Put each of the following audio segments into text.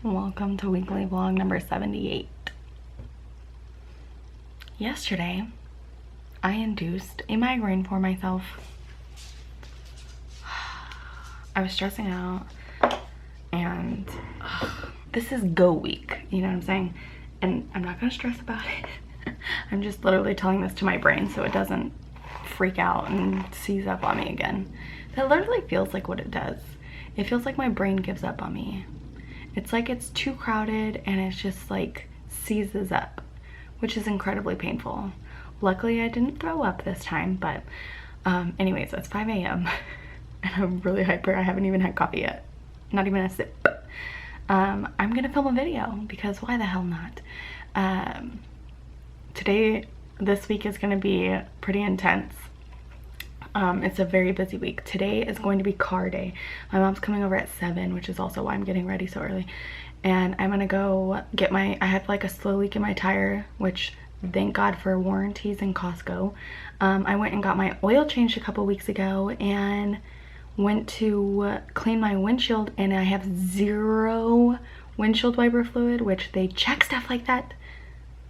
Welcome to weekly vlog number 78. Yesterday, I induced a migraine for myself. I was stressing out and this is go week, you know what I'm saying? And I'm not gonna stress about it. I'm just literally telling this to my brain so it doesn't freak out and seize up on me again. That literally feels like what it does. It feels like my brain gives up on me. It's like it's too crowded and it's just like seizes up, which is incredibly painful. Luckily I didn't throw up this time, but anyways, it's 5 a.m. and I'm really hyper. I haven't even had coffee yet. Not even a sip. I'm gonna film a video because why the hell not? This week is gonna be pretty intense. It's a very busy week. Today is going to be car day. My mom's coming over at 7, which is also why I'm getting ready so early. And I'm gonna go get I have like a slow leak in my tire, which thank God for warranties in Costco. I went and got my oil changed a couple weeks ago and went to clean my windshield, and I have 0 windshield wiper fluid, which they check stuff like that,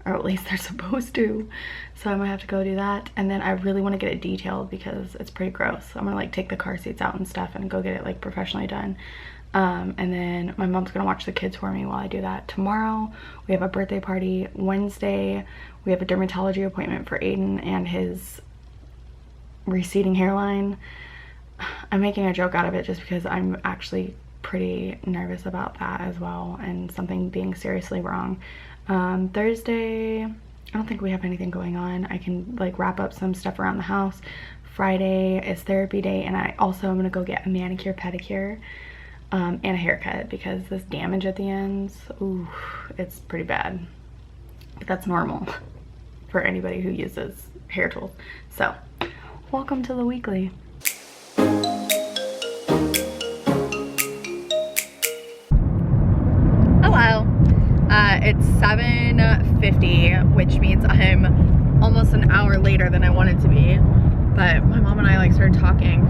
or at least they're supposed to. So I'm gonna have to go do that. And then I really want to get it detailed because it's pretty gross. I'm gonna like take the car seats out and stuff and go get it like professionally done. And then my mom's gonna watch the kids for me while I do that. Tomorrow we have a birthday party. Wednesday we have a dermatology appointment for Aiden and his receding hairline. I'm making a joke out of it just because I'm actually pretty nervous about that as well, and something being seriously wrong. Thursday, I don't think we have anything going on. I can like wrap up some stuff around the house. Friday is therapy day, and I also am gonna go get a manicure, pedicure, and a haircut because this damage at the ends, ooh, it's pretty bad. But that's normal for anybody who uses hair tools. So, welcome to the weekly. Hello. It's 7:50, which means I'm almost an hour later than I wanted to be. But my mom and I like started talking.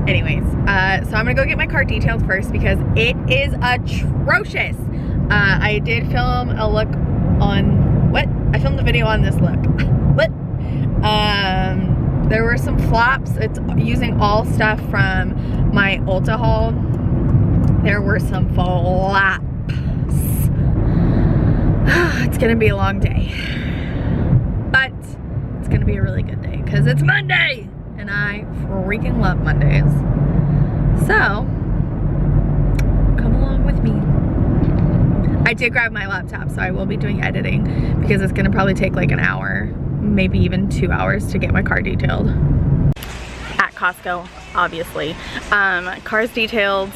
Anyways, so I'm gonna go get my car detailed first because it is atrocious. I did film a look on, what? I filmed a video on this look. What? There were some flops. It's using all stuff from my Ulta haul. There were some flops. It's gonna be a long day, but it's gonna be a really good day because it's Monday and I freaking love Mondays. So come along with me. I did grab my laptop, so I will be doing editing because it's gonna probably take like an hour, maybe even 2 hours to get my car detailed at Costco, obviously. Car's detailed.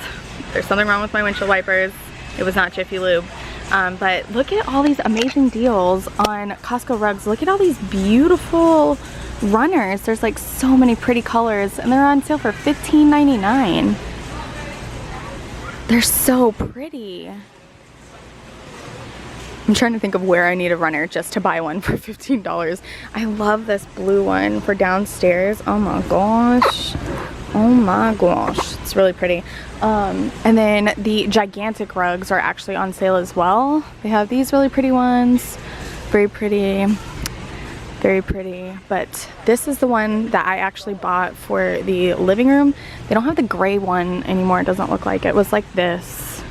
There's something wrong with my windshield wipers. It was not Jiffy Lube. But look at all these amazing deals on Costco rugs. Look at all these beautiful runners. There's like so many pretty colors and they're on sale for $15.99. They're so pretty. I'm trying to think of where I need a runner just to buy one for $15. I love this blue one for downstairs. Oh my gosh. Oh my gosh, it's really pretty. And then the gigantic rugs are actually on sale as well. They have these really pretty ones. Very pretty. Very pretty. But this is the one that I actually bought for the living room. They don't have the gray one anymore. It doesn't look like it. It was like this,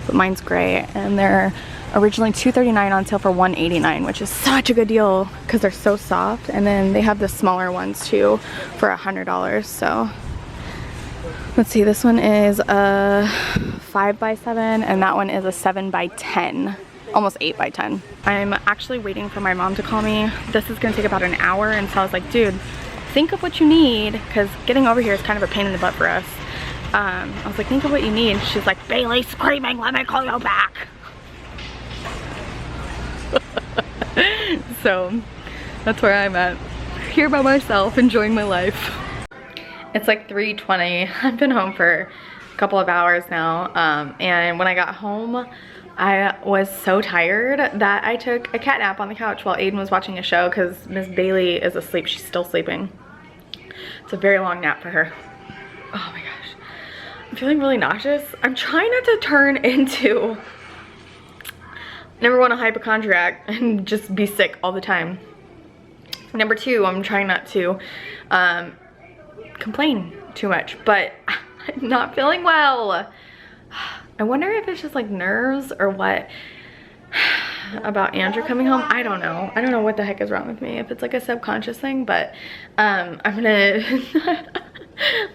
but mine's gray. And they're originally $239 on sale for $189, which is such a good deal because they're so soft. And then they have the smaller ones too for $100. So let's see, this one is a 5x7 and that one is a 7x10, almost 8x10. I'm actually waiting for my mom to call me. This is gonna take about an hour, and so I was like, dude, think of what you need, because getting over here is kind of a pain in the butt for us. I was like, think of what you need. She's like, Bailey's screaming, let me call you back. So that's where I'm at, here by myself, enjoying my life. It's like 3:20. I've been home for a couple of hours now, and when I got home I was so tired that I took a cat nap on the couch while Aiden was watching a show because Miss Bailey is asleep. She's still sleeping. It's a very long nap for her. Oh my gosh. feeling really nauseous. I'm trying not to turn into number one, a hypochondriac and just be sick all the time. Number two, I'm trying not to complain too much, but I'm not feeling well. I wonder if it's just like nerves or what about Andrew coming home. I don't know. I don't know what the heck is wrong with me, if it's like a subconscious thing, but I'm gonna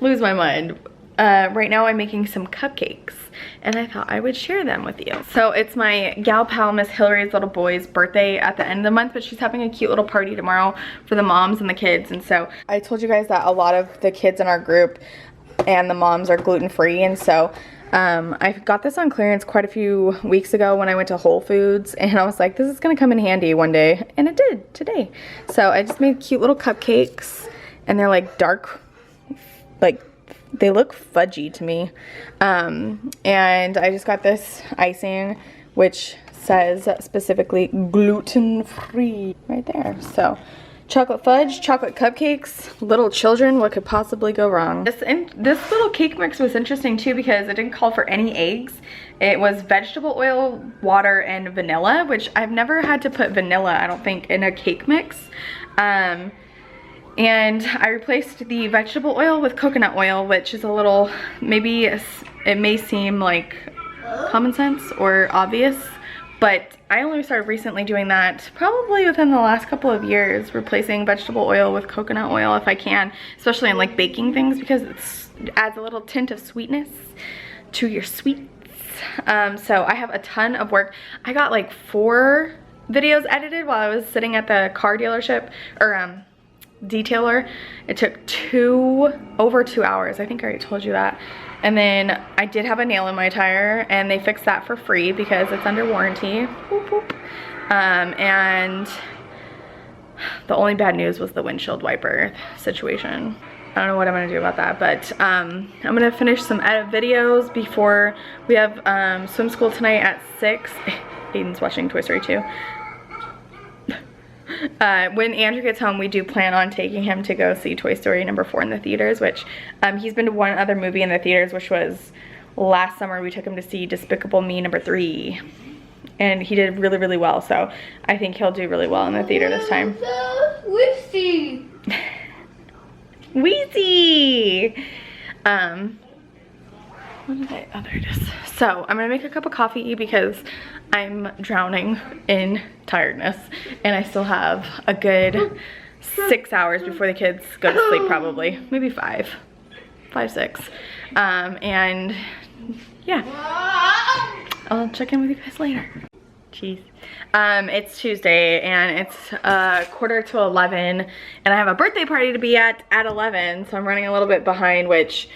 lose my mind. Right now I'm making some cupcakes and I thought I would share them with you. So it's my gal pal Miss Hillary's little boy's birthday at the end of the month, but she's having a cute little party tomorrow for the moms and the kids. And so I told you guys that a lot of the kids in our group and the moms are gluten-free, and so I got this on clearance quite a few weeks ago when I went to Whole Foods, and I was like, this is gonna come in handy one day, and it did today. So I just made cute little cupcakes, and they're like dark, like they look fudgy to me. And I just got this icing, which says specifically gluten-free right there. So chocolate fudge, chocolate cupcakes, little children, what could possibly go wrong? This little cake mix was interesting too because it didn't call for any eggs. It was vegetable oil, water, and vanilla, which I've never had to put vanilla, I don't think, in a cake mix. And I replaced the vegetable oil with coconut oil, which is a little, maybe it may seem like common sense or obvious, but I only started recently doing that probably within the last couple of years, replacing vegetable oil with coconut oil if I can, especially in like baking things, because it adds a little tint of sweetness to your sweets. So I have a ton of work. I got like 4 videos edited while I was sitting at the car dealership, or detailer. It took over 2 hours. I think I already told you that. And then I did have a nail in my tire, and they fixed that for free because it's under warranty. Boop, boop. And the only bad news was the windshield wiper situation. I don't know what I'm gonna do about that, but I'm gonna finish some edit videos before we have swim school tonight at 6. Aiden's watching Toy Story 2. When Andrew gets home, we do plan on taking him to go see Toy Story number 4 in the theaters, which he's been to one other movie in the theaters, which was last summer. We took him to see Despicable Me number 3, and he did really, really well. So I think he'll do really well in the theater this time. Wheezy! Wheezy! What did I, oh, there it is. So I'm gonna make a cup of coffee because I'm drowning in tiredness, and I still have a good 6 hours before the kids go to sleep, probably, maybe 5, 6. And yeah, I'll check in with you guys later. Jeez. It's Tuesday and it's 11:45, and I have a birthday party to be at 11, so I'm running a little bit behind, which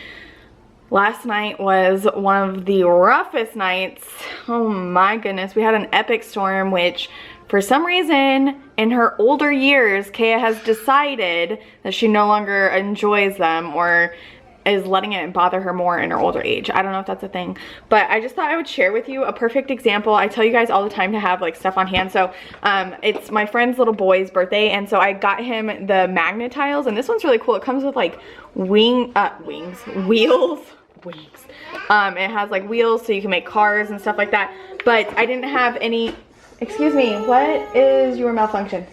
last night was one of the roughest nights. Oh my goodness, we had an epic storm, which for some reason in her older years, Kaya has decided that she no longer enjoys them or is letting it bother her more in her older age. I don't know if that's a thing, but I just thought I would share with you a perfect example. I tell you guys all the time to have like stuff on hand. So it's my friend's little boy's birthday, and so I got him the magnet tiles, and this one's really cool. It comes with like wheels. It has like wheels so you can make cars and stuff like that, but I didn't have any. Excuse me, what is your malfunction?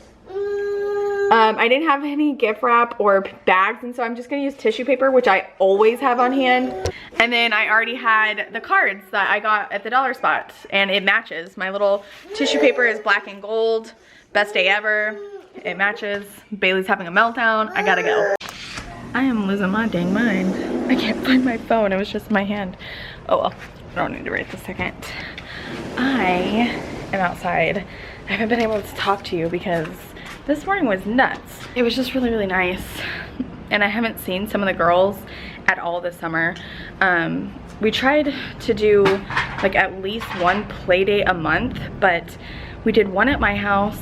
I didn't have any gift wrap or bags, and so I'm just gonna use tissue paper, which I always have on hand. And then I already had the cards that I got at the dollar spot, and it matches. My little tissue paper is black and gold. Best day ever. It matches. Bailey's having a meltdown. I gotta go. I am losing my dang mind. I can't find my phone. It was just in my hand. Oh well, I don't need to write this second. I am outside. I haven't been able to talk to you because this morning was nuts. It was just really, really nice. And I haven't seen some of the girls at all this summer. We tried to do like at least one play date a month, but we did one at my house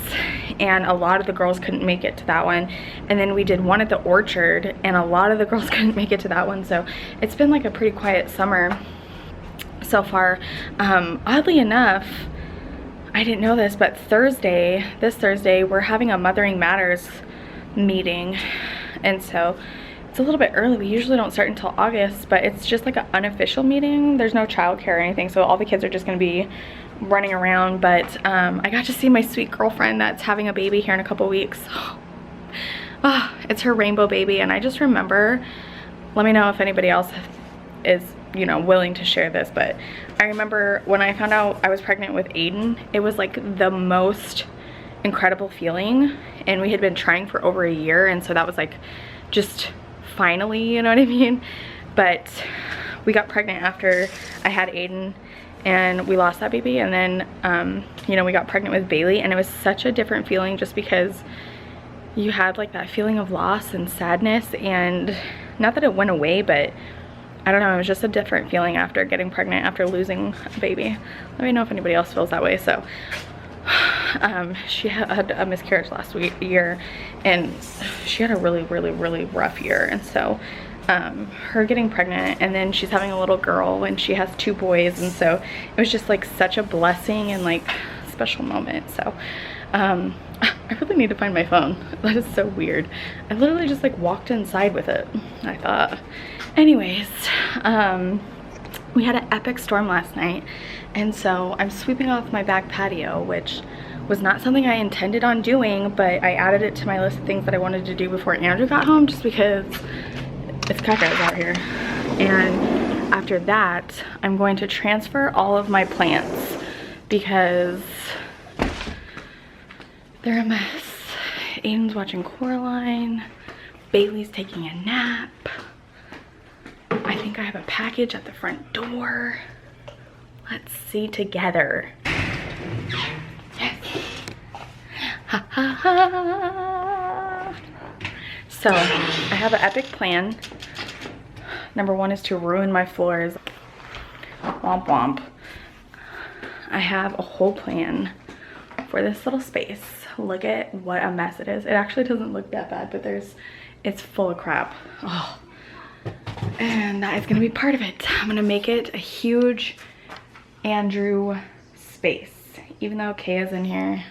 and a lot of the girls couldn't make it to that one. And then we did one at the orchard and a lot of the girls couldn't make it to that one. So it's been like a pretty quiet summer so far. Oddly enough, I didn't know this, but this Thursday, we're having a Mothering Matters meeting. And so it's a little bit early. We usually don't start until August, but it's just like an unofficial meeting. There's no childcare or anything, so all the kids are just gonna be running around. But I got to see my sweet girlfriend that's having a baby here in a couple weeks. Oh, it's her rainbow baby, and I just remember, let me know if anybody else is, you know, willing to share this, but I remember when I found out I was pregnant with Aiden, it was like the most incredible feeling, and we had been trying for over a year, and so that was like just finally, you know what I mean? But we got pregnant after I had Aiden, and we lost that baby, and then you know, we got pregnant with Bailey, and it was such a different feeling just because you had like that feeling of loss and sadness, and not that it went away, but I don't know, it was just a different feeling after getting pregnant, after losing a baby. Let me know if anybody else feels that way. So she had a miscarriage last year, and she had a really rough year, and so her getting pregnant, and then she's having a little girl, and she has 2 boys, and so it was just like such a blessing and like special moment. So I really need to find my phone. That is so weird. I literally just like walked inside with it, I thought. Anyways, we had an epic storm last night, and so I'm sweeping off my back patio, which was not something I intended on doing, but I added it to my list of things that I wanted to do before Andrew got home, just because it's cacos out here. And after that, I'm going to transfer all of my plants because they're a mess. Aiden's watching Coraline. Bailey's taking a nap. I think I have a package at the front door. Let's see together. Yes. Ha ha ha. So I have an epic plan. Number 1 is to ruin my floors. Womp womp. I have a whole plan for this little space. Look at what a mess it is. It actually doesn't look that bad, but it's full of crap. Oh. And that is gonna be part of it. I'm gonna make it a huge Andrew space. Even though Kay is in here.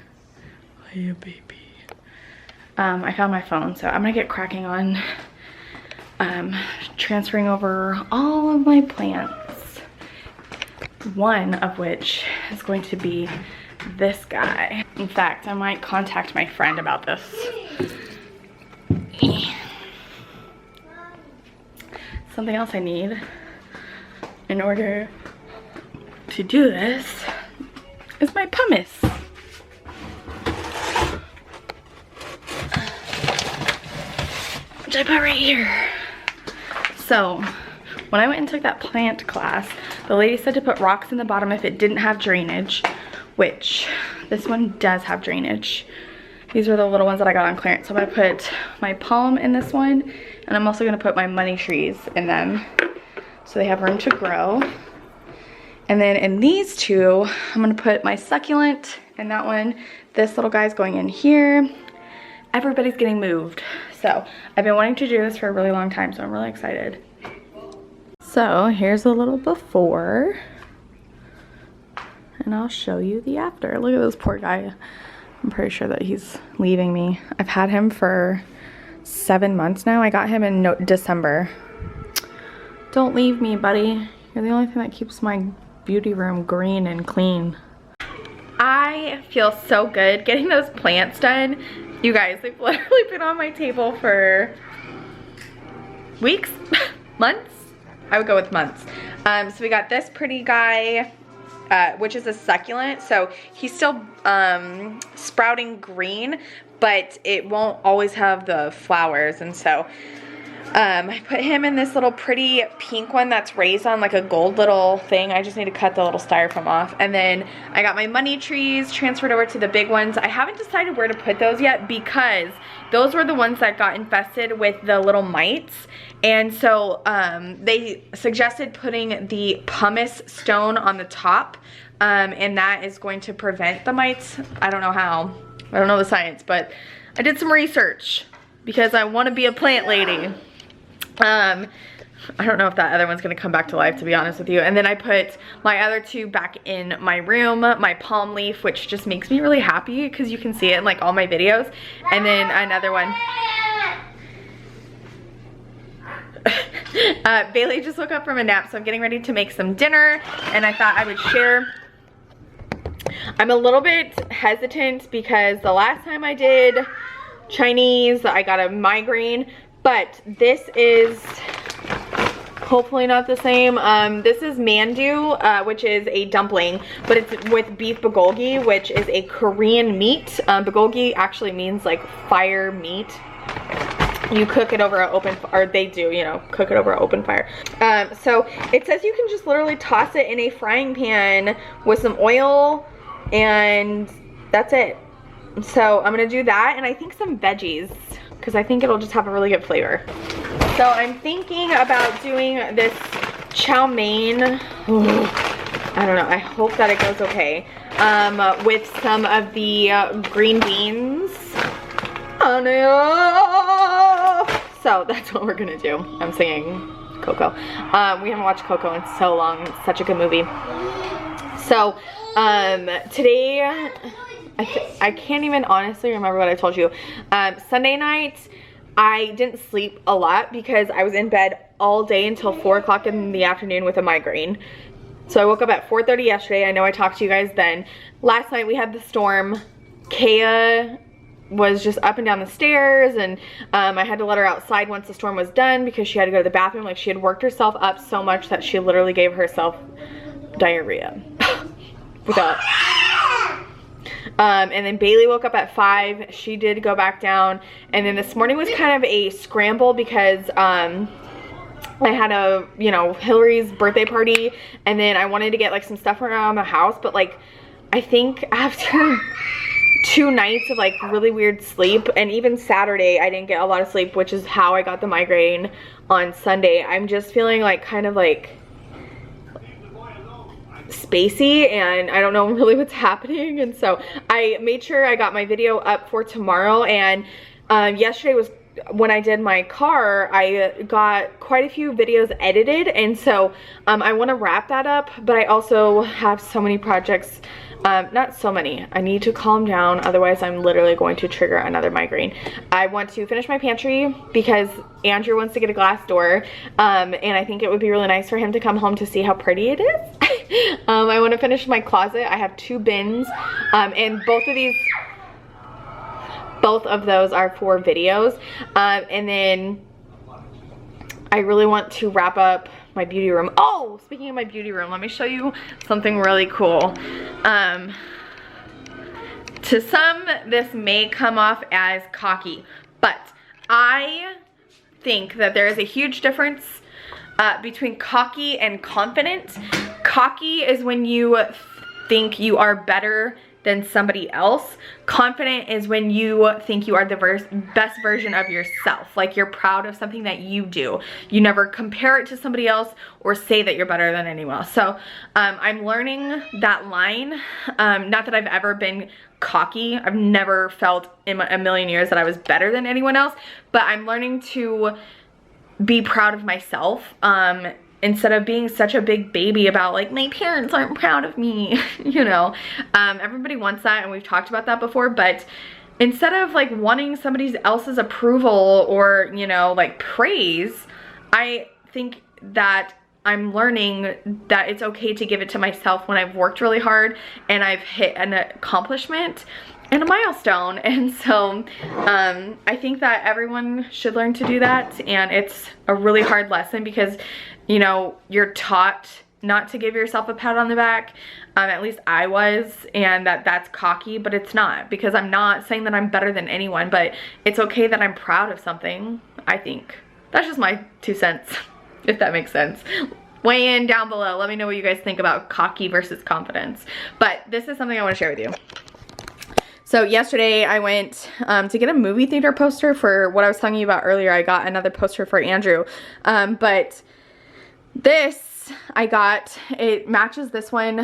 Hiya, baby. I found my phone, so I'm gonna get cracking on transferring over all of my plants. One of which is going to be this guy. In fact, I might contact my friend about this. Something else I need in order to do this is my pumice. Which I put right here. So, when I went and took that plant class, the lady said to put rocks in the bottom if it didn't have drainage, which this one does have drainage. These are the little ones that I got on clearance. So I'm gonna put my palm in this one, and I'm also gonna put my money trees in them so they have room to grow. And then in these 2, I'm gonna put my succulent in that one. This little guy's going in here. Everybody's getting moved. So I've been wanting to do this for a really long time, so I'm really excited. So here's a little before, and I'll show you the after. Look at this poor guy. I'm pretty sure that he's leaving me. I've had him for 7 months now. I got him in December. Don't leave me, buddy. You're the only thing that keeps my beauty room green and clean. I feel so good getting those plants done. You guys, they've literally been on my table for weeks, months. I would go with months. So we got this pretty guy, which is a succulent. So he's still sprouting green, but it won't always have the flowers. And so I put him in this little pretty pink one that's raised on like a gold little thing. I just need to cut the little styrofoam off. And then I got my money trees transferred over to the big ones. I haven't decided where to put those yet because those were the ones that got infested with the little mites. And so they suggested putting the pumice stone on the top, and that is going to prevent the mites. I don't know how. I don't know the science, but I did some research because I want to be a plant lady. I don't know if that other one's gonna come back to life, to be honest with you. And then I put my other 2 back in my room, my palm leaf, which just makes me really happy because you can see it in like all my videos. And then another one. Bailey just woke up from a nap, so I'm getting ready to make some dinner, and I thought I would share. I'm a little bit hesitant because the last time I did Chinese, I got a migraine, but this is hopefully not the same. This is mandu, which is a dumpling, but it's with beef bulgogi, which is a Korean meat. Bulgogi actually means like fire meat. You cook it over an open, or they do, you know, cook it over an open fire. So it says you can just literally toss it in a frying pan with some oil, and that's it. So I'm gonna do that, and I think some veggies, because I think it'll just have a really good flavor. So I'm thinking about doing this chow mein. Ooh, I don't know, I hope that it goes okay. With some of the green beans. Oh no! So that's what we're gonna do. I'm singing Cocco. We haven't watched Cocco in so long. It's such a good movie. So today, I can't even honestly remember what I told you. Sunday night, I didn't sleep a lot because I was in bed all day until 4 o'clock in the afternoon with a migraine. So I woke up at 4:30 yesterday. I know I talked to you guys then. Last night we had the storm. Kaya was just up and down the stairs, and I had to let her outside once the storm was done because she had to go to the bathroom. Like, she had worked herself up so much that she literally gave herself diarrhea. Without. And then Bailey woke up at 5. She did go back down, and then this morning was kind of a scramble because I had a, you know, Hillary's birthday party, and then I wanted to get like some stuff around the house, but like I think after 2 nights of like really weird sleep, and even Saturday I didn't get a lot of sleep, which is how I got the migraine on Sunday. I'm just feeling like kind of like spacey, and I don't know really what's happening. And so I made sure I got my video up for tomorrow, and yesterday was when I did my car. I got quite a few videos edited, and so I want to wrap that up, but I also have so many projects. Not so many. I need to calm down, otherwise I'm literally going to trigger another migraine. I want to finish my pantry because Andrew wants to get a glass door, and I think it would be really nice for him to come home to see how pretty it is. I want to finish my closet. I have 2 bins, and both of those are for videos, and then I really want to wrap up my beauty room. Oh, speaking of my beauty room, let me show you something really cool. To some, this may come off as cocky, but I think that there is a huge difference between cocky and confident. Cocky is when you think you are better than somebody else. Confident is when you think you are the best version of yourself. Like, you're proud of something that you do. You never compare it to somebody else or say that you're better than anyone else. So I'm learning that line. Not that I've ever been cocky. I've never felt in a million years that I was better than anyone else, but I'm learning to be proud of myself. Instead of being such a big baby about like, my parents aren't proud of me, you know. Everybody wants that, and we've talked about that before, but instead of like wanting somebody else's approval or, you know, like praise, I think that I'm learning that it's okay to give it to myself when I've worked really hard and I've hit an accomplishment and a milestone. And so I think that everyone should learn to do that, and it's a really hard lesson because, you know, you're taught not to give yourself a pat on the back. At least I was, and that's cocky, but it's not, because I'm not saying that I'm better than anyone, but it's okay that I'm proud of something, I think. That's just my 2 cents, if that makes sense. Weigh in down below. Let me know what you guys think about cocky versus confidence. But this is something I want to share with you. So yesterday I went to get a movie theater poster for what I was telling you about earlier. I got another poster for Andrew. But this I got, it matches this one.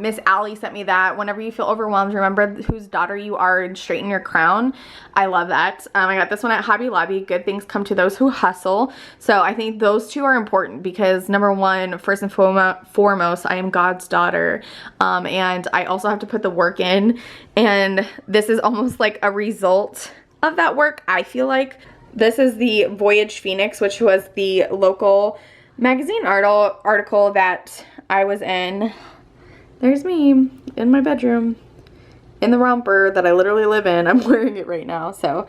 Miss Allie sent me that. Whenever you feel overwhelmed, remember whose daughter you are and straighten your crown. I love that. I got this one at Hobby Lobby. Good things come to those who hustle. So I think those 2 are important because, number 1, first and foremost, I am God's daughter. And I also have to put the work in. And this is almost like a result of that work, I feel like. This is the Voyage Phoenix, which was the local magazine article that I was in. There's me in my bedroom in the romper that I literally live in. I'm wearing it right now. So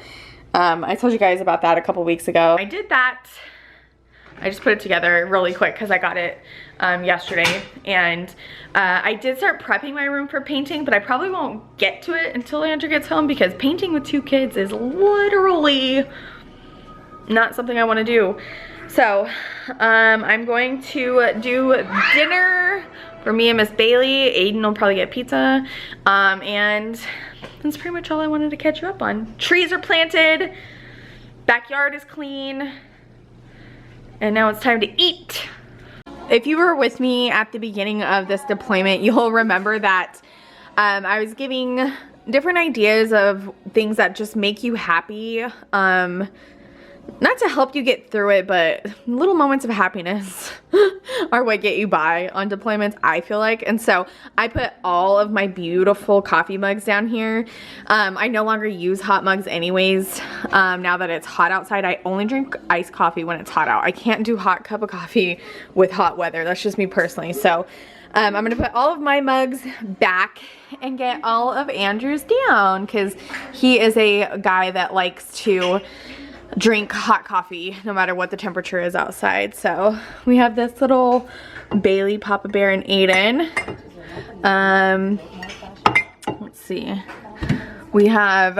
I told you guys about that a couple weeks ago. I did that. I just put it together really quick because I got it yesterday. And I did start prepping my room for painting, but I probably won't get to it until Andrew gets home because painting with 2 kids is literally not something I want to do. So I'm going to do dinner for me and Miss Bailey. Aiden will probably get pizza. And that's pretty much all I wanted to catch you up on. Trees are planted. Backyard is clean. And now it's time to eat. If you were with me at the beginning of this deployment, you'll remember that I was giving different ideas of things that just make you happy. Not to help you get through it, but little moments of happiness are what get you by on deployments, I feel like. And so I put all of my beautiful coffee mugs down here. I no longer use hot mugs anyways. Now that it's hot outside, I only drink iced coffee when it's hot out. I can't do hot cup of coffee with hot weather. That's just me personally. So I'm gonna put all of my mugs back and get all of Andrew's down because he is a guy that likes to drink hot coffee no matter what the temperature is outside. So we have this little Bailey, Papa Bear, and Aiden. Let's see. We have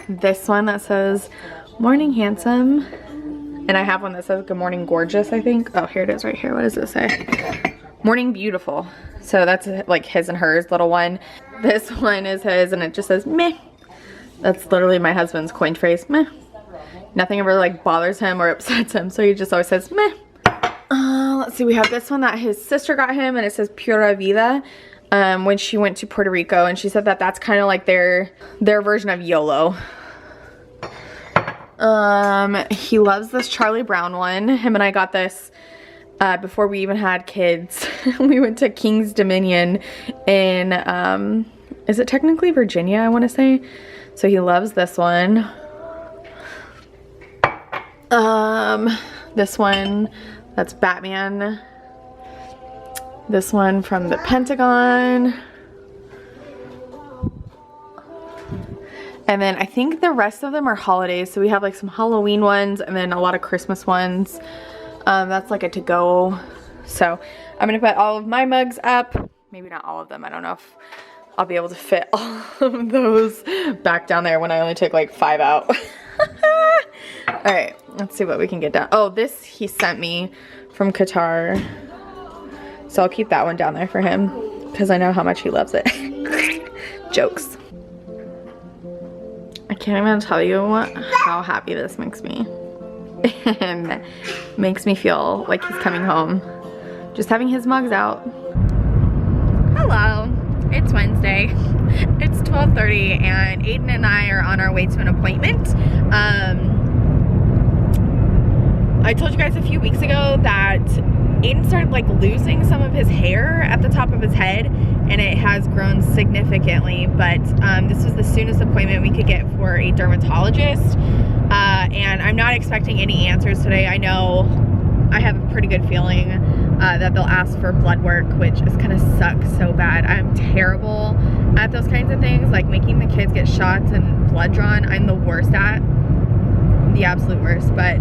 this one that says Morning Handsome, and I have one that says Good Morning Gorgeous, I think. Oh, here it is right here. What does it say? Morning Beautiful. So that's like his and hers little one. This one is his and it just says meh. That's literally my husband's coined phrase, meh. Nothing ever like bothers him or upsets him, so he just always says meh. Let's see, we have this one that his sister got him and it says Pura Vida when she went to Puerto Rico, and she said that that's kind of like their version of YOLO. He loves this Charlie Brown one. Him and I got this before we even had kids. We went to King's Dominion in is it technically Virginia, I want to say. So he loves this one. This one, that's Batman. This one from the Pentagon. And then I think the rest of them are holidays. So we have like some Halloween ones and then a lot of Christmas ones. That's like a to-go. So I'm gonna put all of my mugs up. Maybe not all of them. I don't know if I'll be able to fit all of those back down there when I only took like 5 out. All right, let's see what we can get done. Oh, this he sent me from Qatar. So I'll keep that one down there for him because I know how much he loves it. Jokes. I can't even tell you how happy this makes me. And makes me feel like he's coming home. Just having his mugs out. Hello, it's Wednesday. It's 12:30 and Aiden and I are on our way to an appointment. I told you guys a few weeks ago that Aiden started like losing some of his hair at the top of his head, and it has grown significantly, but this was the soonest appointment we could get for a dermatologist, and I'm not expecting any answers today. I know I have a pretty good feeling that they'll ask for blood work, which is gonna suck so bad. I'm terrible at those kinds of things, like making the kids get shots and blood drawn. I'm the worst at, the absolute worst, but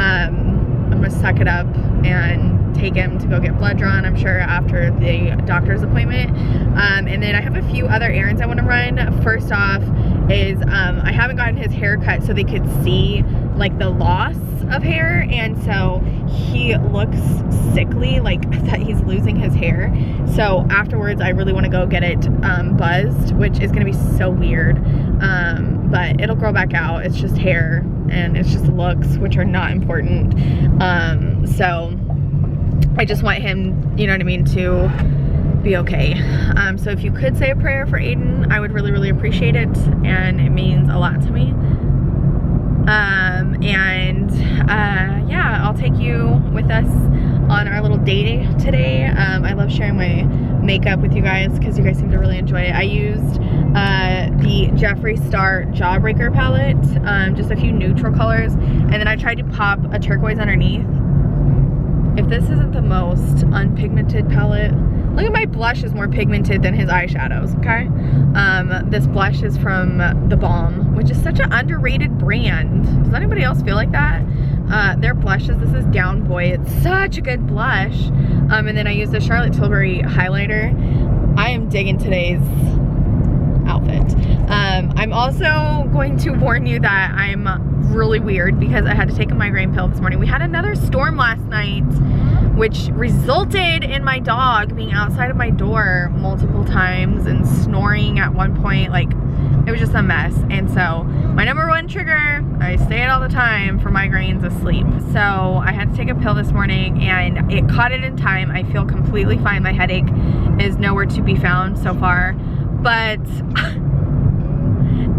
I'm gonna suck it up and take him to go get blood drawn, I'm sure, after the doctor's appointment. And then I have a few other errands I want to run. First off is I haven't gotten his hair cut so they could see like the loss of hair, and so he looks sickly, like that he's losing his hair. So afterwards I really want to go get it buzzed, which is going to be so weird, but it'll grow back out. It's just hair and it's just looks, which are not important. So I just want him, you know what I mean, to be okay. So if you could say a prayer for Aiden, I would really, really appreciate it, and it means a lot to me. Yeah, I'll take you with us on our little date today. I love sharing my makeup with you guys because you guys seem to really enjoy it. I used the Jeffree Star Jawbreaker palette, just a few neutral colors, and then I tried to pop a turquoise underneath. If this isn't the most unpigmented palette, look at my blush is more pigmented than his eyeshadows, okay? This blush is from The Balm, which is such an underrated brand. Does anybody else feel like that? Their blushes, this is Down Boy. It's such a good blush. And then I used the Charlotte Tilbury highlighter. I am digging today's outfit. I'm also going to warn you that I'm really weird because I had to take a migraine pill this morning. We had another storm last night, which resulted in my dog being outside of my door multiple times and snoring at one point. Like, it was just a mess. And so my number one trigger, I say it all the time for migraines, is sleep. So I had to take a pill this morning and it caught it in time. I feel completely fine. My headache is nowhere to be found so far, but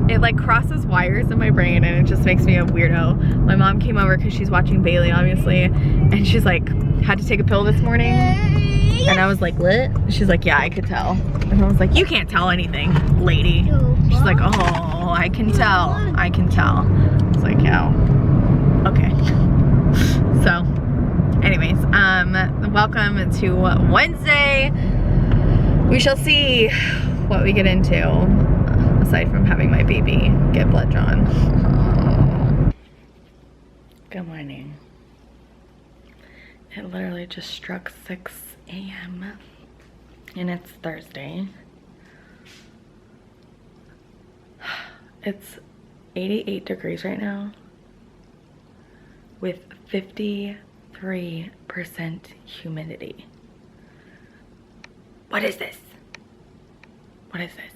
it like crosses wires in my brain and it just makes me a weirdo. My mom came over because she's watching Bailey, obviously, and she's like, had to take a pill this morning. And I was like, what? She's like, yeah, I could tell. And I was like, you can't tell anything, lady. She's like, oh, I can tell. I can tell. I was like, yeah, okay. So, anyways, welcome to Wednesday. We shall see what we get into, aside from having my baby get blood drawn. Good morning. It literally just struck 6 a.m. and it's Thursday. It's 88 degrees right now with 53% humidity. What is this? What is this?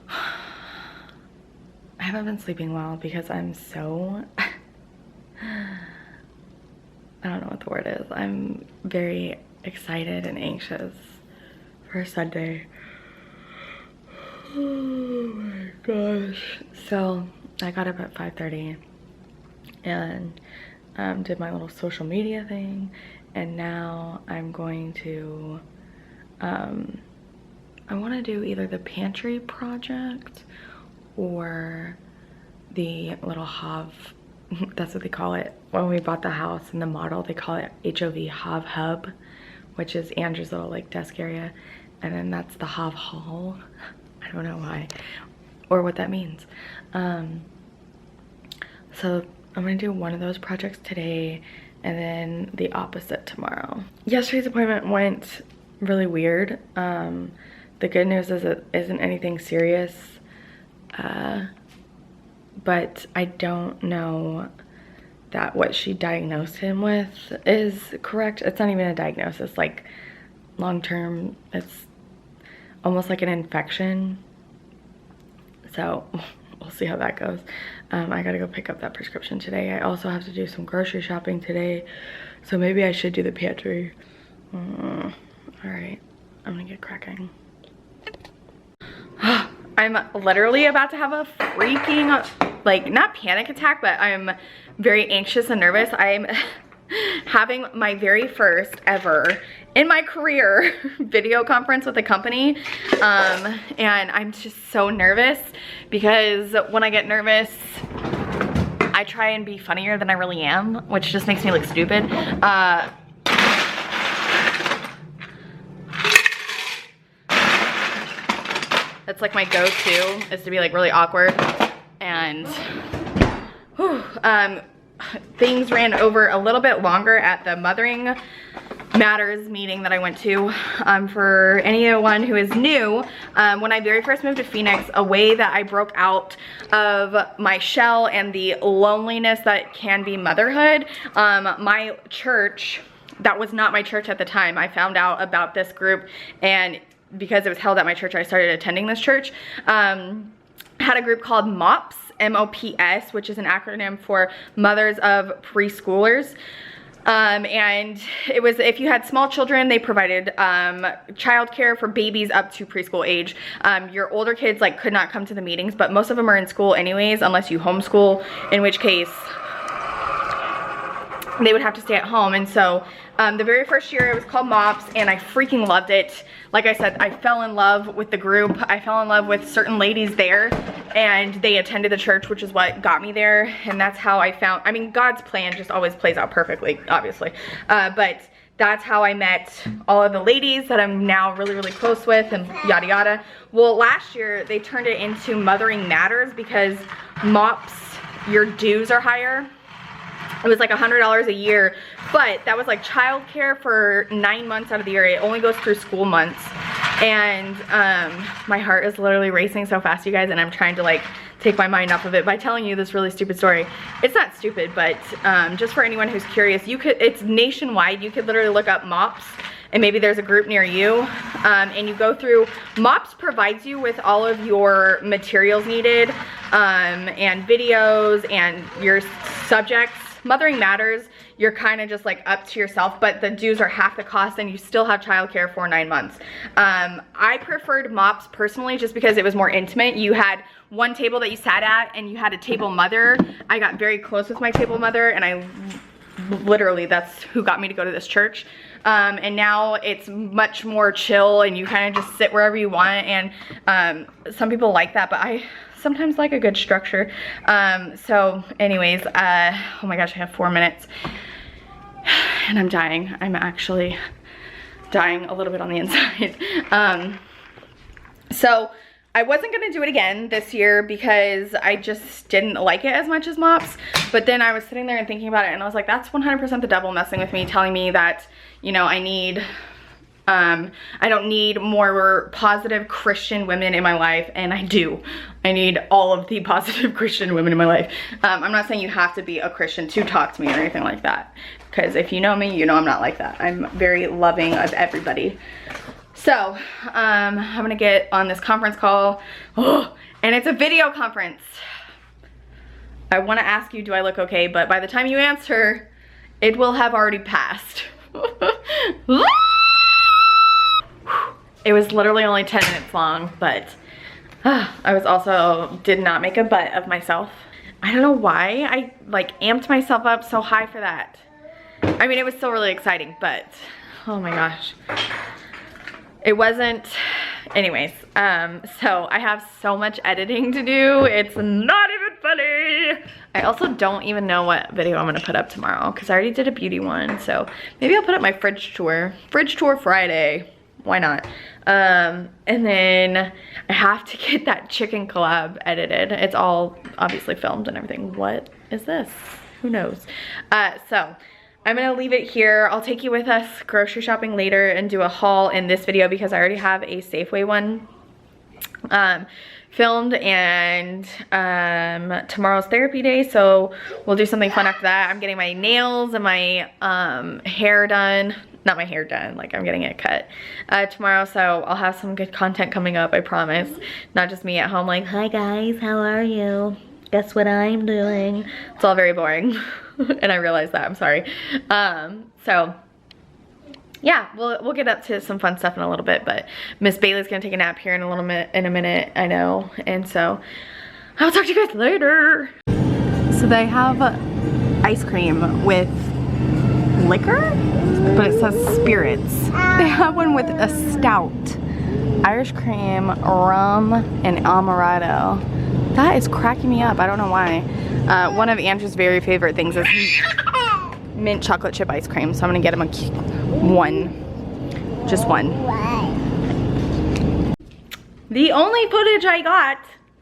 I haven't been sleeping well because I'm so I don't know what the word is. I'm very excited and anxious for Sunday. Oh my gosh. So I got up at 5:30 and did my little social media thing, and now I'm going to I want to do either the pantry project or the little HOV. That's what they call it. When we bought the house and the model, they call it HOV hub, which is Andrew's little like desk area, and then that's the HOV hall. I don't know why or what that means. So I'm gonna do one of those projects today and then the opposite tomorrow. Yesterday's appointment went really weird. The good news is it isn't anything serious, but I don't know that what she diagnosed him with is correct. It's not even a diagnosis, like long-term, it's almost like an infection. So we'll see how that goes. I gotta go pick up that prescription today. I also have to do some grocery shopping today, so maybe I should do the pantry. All right, I'm gonna get cracking. I'm literally about to have a freaking, like, not panic attack, but I'm very anxious and nervous. I'm having my very first ever in my career video conference with a company, and I'm just so nervous because when I get nervous I try and be funnier than I really am, which just makes me look stupid. That's like my go-to, is to be like really awkward. And whew, things ran over a little bit longer at the Mothering Matters meeting that I went to. For anyone who is new, when I very first moved to Phoenix, a way that I broke out of my shell and the loneliness that can be motherhood, my church, that was not my church at the time. I found out about this group, and because it was held at my church, I started attending this church. Had a group called MOPS, M-O-P-S, which is an acronym for Mothers of Preschoolers. And it was, if you had small children, they provided childcare for babies up to preschool age. Your older kids like could not come to the meetings, but most of them are in school anyways, unless you homeschool, in which case they would have to stay at home. And so the very first year it was called MOPS, and I freaking loved it. Like I said, I fell in love with the group. I fell in love with certain ladies there, and they attended the church, which is what got me there. And that's how I found, I mean, God's plan just always plays out perfectly, obviously. But that's how I met all of the ladies that I'm now really, really close with, and yada yada. Well, last year they turned it into Mothering Matters because MOPS, your dues are higher. It was like $100 a year, but that was like childcare for 9 months out of the year. It only goes through school months. And my heart is literally racing so fast, you guys, and I'm trying to like take my mind off of it by telling you this really stupid story. It's not stupid, but just for anyone who's curious, it's nationwide. You could literally look up MOPS, and maybe there's a group near you, and you go through. MOPS provides you with all of your materials needed, and videos and your subjects. Mothering Matters, you're kind of just like up to yourself, but the dues are half the cost and you still have childcare for 9 months. I preferred MOPS personally just because it was more intimate. You had one table that you sat at and you had a table mother. I got very close with my table mother, and I literally, that's who got me to go to this church. And now it's much more chill and you kind of just sit wherever you want, and some people like that, but I sometimes like a good structure. So anyways, oh my gosh, I have 4 minutes and I'm dying. I'm actually dying a little bit on the inside. So I wasn't gonna do it again this year because I just didn't like it as much as MOPS, but then I was sitting there and thinking about it, and I was like, that's 100% the devil messing with me, telling me that, you know, I don't need more positive Christian women in my life, and I do. I need all of the positive Christian women in my life. I'm not saying you have to be a Christian to talk to me or anything like that, because if you know me, you know I'm not like that. I'm very loving of everybody. So, I'm gonna get on this conference call, and it's a video conference. I wanna ask you, do I look okay? But by the time you answer, it will have already passed. It was literally only 10 minutes long, but I was also, did not make a butt of myself. I don't know why I like amped myself up so high for that. I mean, it was still really exciting, but oh my gosh. It wasn't, anyways, so I have so much editing to do. It's not even funny. I also don't even know what video I'm gonna put up tomorrow because I already did a beauty one. So maybe I'll put up my fridge tour Friday. Why not? And then I have to get that chicken collab edited. It's all obviously filmed and everything. What is this? Who knows? So I'm gonna leave it here. I'll take you with us grocery shopping later and do a haul in this video because I already have a Safeway one filmed, and tomorrow's therapy day, so we'll do something fun after that. I'm getting my nails and my hair done. Not my hair done, like I'm getting it cut tomorrow, so I'll have some good content coming up, I promise. Not just me at home like, hi guys, how are you? Guess what I'm doing? It's all very boring. And I realize that, I'm sorry. So yeah, we'll get up to some fun stuff in a little bit, but Miss Bailey's gonna take a nap here in a minute, I know. And so I'll talk to you guys later. So they have ice cream with liquor, but it says spirits. They have one with a stout, Irish cream, rum, and amaretto. That is cracking me up. I don't know why. One of Andrew's very favorite things is mint chocolate chip ice cream, so I'm gonna get him just one. The only footage I got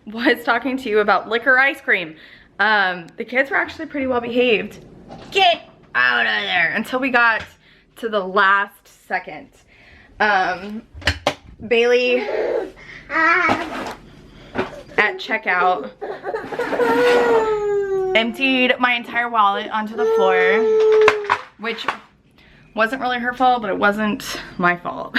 was talking to you about liquor ice cream. The kids were actually pretty well behaved. Get out of there until we got to the last second. Bailey at checkout emptied my entire wallet onto the floor, which wasn't really her fault, but it wasn't my fault.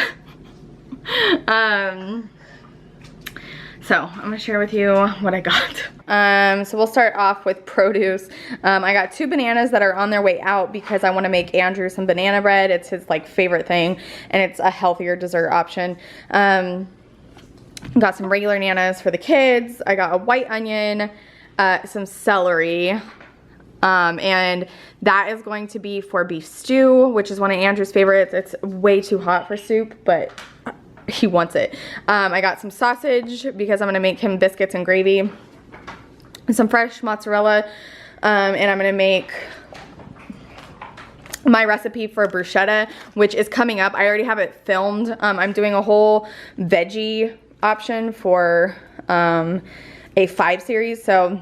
So I'm gonna share with you what I got. So we'll start off with produce. I got 2 bananas that are on their way out because I want to make Andrew some banana bread. It's his like favorite thing, and it's a healthier dessert option. Got some regular nanas for the kids. I got a white onion, some celery, And that is going to be for beef stew, which is one of Andrew's favorites. It's way too hot for soup, but he wants it. I got some sausage because I'm gonna make him biscuits and gravy, and some fresh mozzarella, and I'm gonna make my recipe for bruschetta, which is coming up. I already have it filmed. I'm doing a whole veggie option for a 5 series, so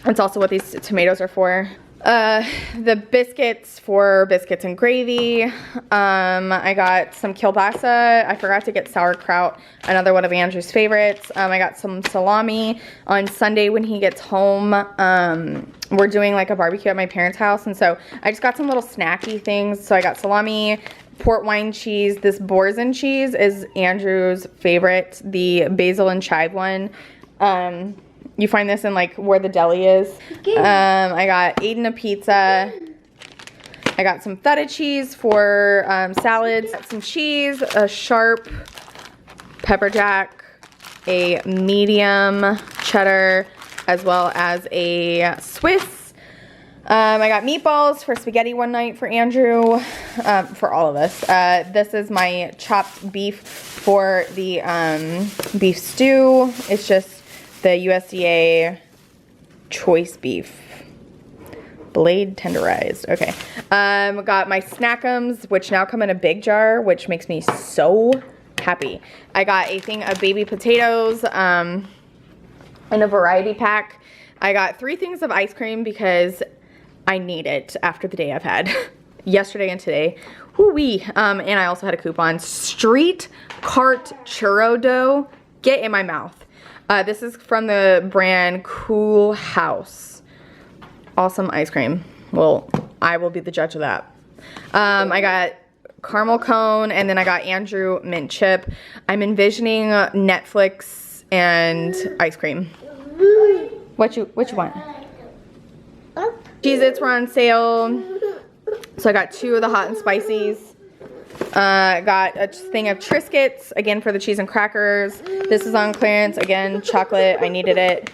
it's also what these tomatoes are for. The biscuits for biscuits and gravy. I got some kielbasa. I forgot to get sauerkraut, another one of Andrew's favorites. I got some salami. On Sunday when he gets home, we're doing like a barbecue at my parents' house, and so I just got some little snacky things. So I got salami, port wine cheese. This Boursin cheese is Andrew's favorite, the basil and chive one. You find this in like where the deli is. I got Aiden a pizza. I got some feta cheese for salads. Got some cheese, a sharp pepper jack, a medium cheddar, as well as a Swiss. I got meatballs for spaghetti one night for Andrew, for all of us. This is my chopped beef for the beef stew. It's just the USDA choice beef, blade tenderized. Okay. Got my snackums, which now come in a big jar, which makes me so happy. I got a thing of baby potatoes in a variety pack. I got 3 things of ice cream because I need it after the day I've had yesterday and today. Woo-wee. And I also had a coupon. Street Cart churro dough. Get in my mouth. This is from the brand Cool House. Awesome ice cream. Well, I will be the judge of that. I got caramel cone, and then I got Andrew mint chip. I'm envisioning Netflix and ice cream. What you want? Cheez-Its were on sale. So I got 2 of the hot and spicies. Got a thing of Triscuits, again for the cheese and crackers. This is on clearance, again, chocolate, I needed it.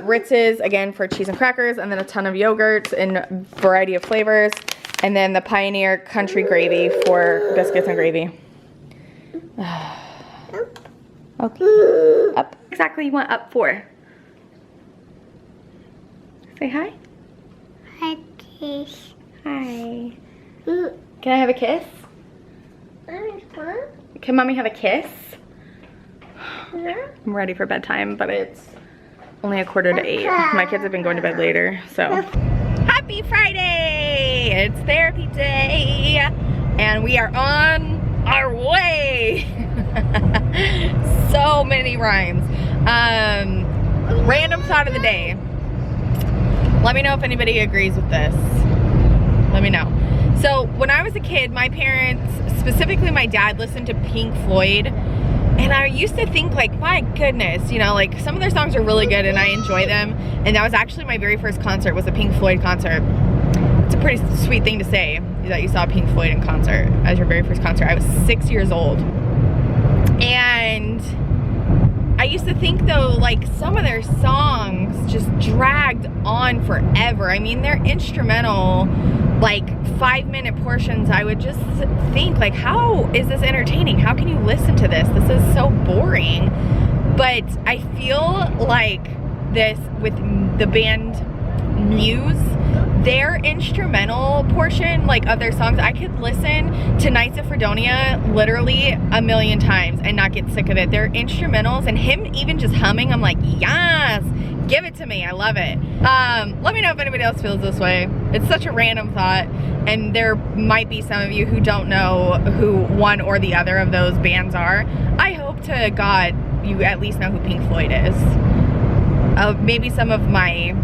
Ritz's, again for cheese and crackers, and then a ton of yogurt in a variety of flavors. And then the Pioneer Country Gravy for biscuits and gravy. Okay, up. Exactly you want up for? Say hi. Hi, kiss. Hi. Can I have a kiss? Can mommy have a kiss? I'm ready for bedtime, but it's only 7:45. My kids have been going to bed later, so. Happy Friday! It's therapy day, and we are on our way. So many rhymes. Random thought of the day. Let me know if anybody agrees with this. Let me know. So when I was a kid, my parents, specifically my dad, listened to Pink Floyd, and I used to think like, my goodness, you know, like some of their songs are really good and I enjoy them. And that was actually my very first concert, was a Pink Floyd concert. It's a pretty sweet thing to say, that you saw Pink Floyd in concert as your very first concert. I was 6 years old. And I used to think though, like some of their songs just dragged on forever. I mean, they're instrumental, like 5-minute portions. I would just think like, how is this entertaining? How can you listen to this? This is so boring. But I feel like this with the band Muse, their instrumental portion, like of their songs, I could listen to Nights of Fredonia literally a million times and not get sick of it. Their instrumentals, and him even just humming, I'm like, yes, give it to me, I love it. Let me know if anybody else feels this way. It's such a random thought, and there might be some of you who don't know who one or the other of those bands are. I hope to God you at least know who Pink Floyd is. Maybe some of my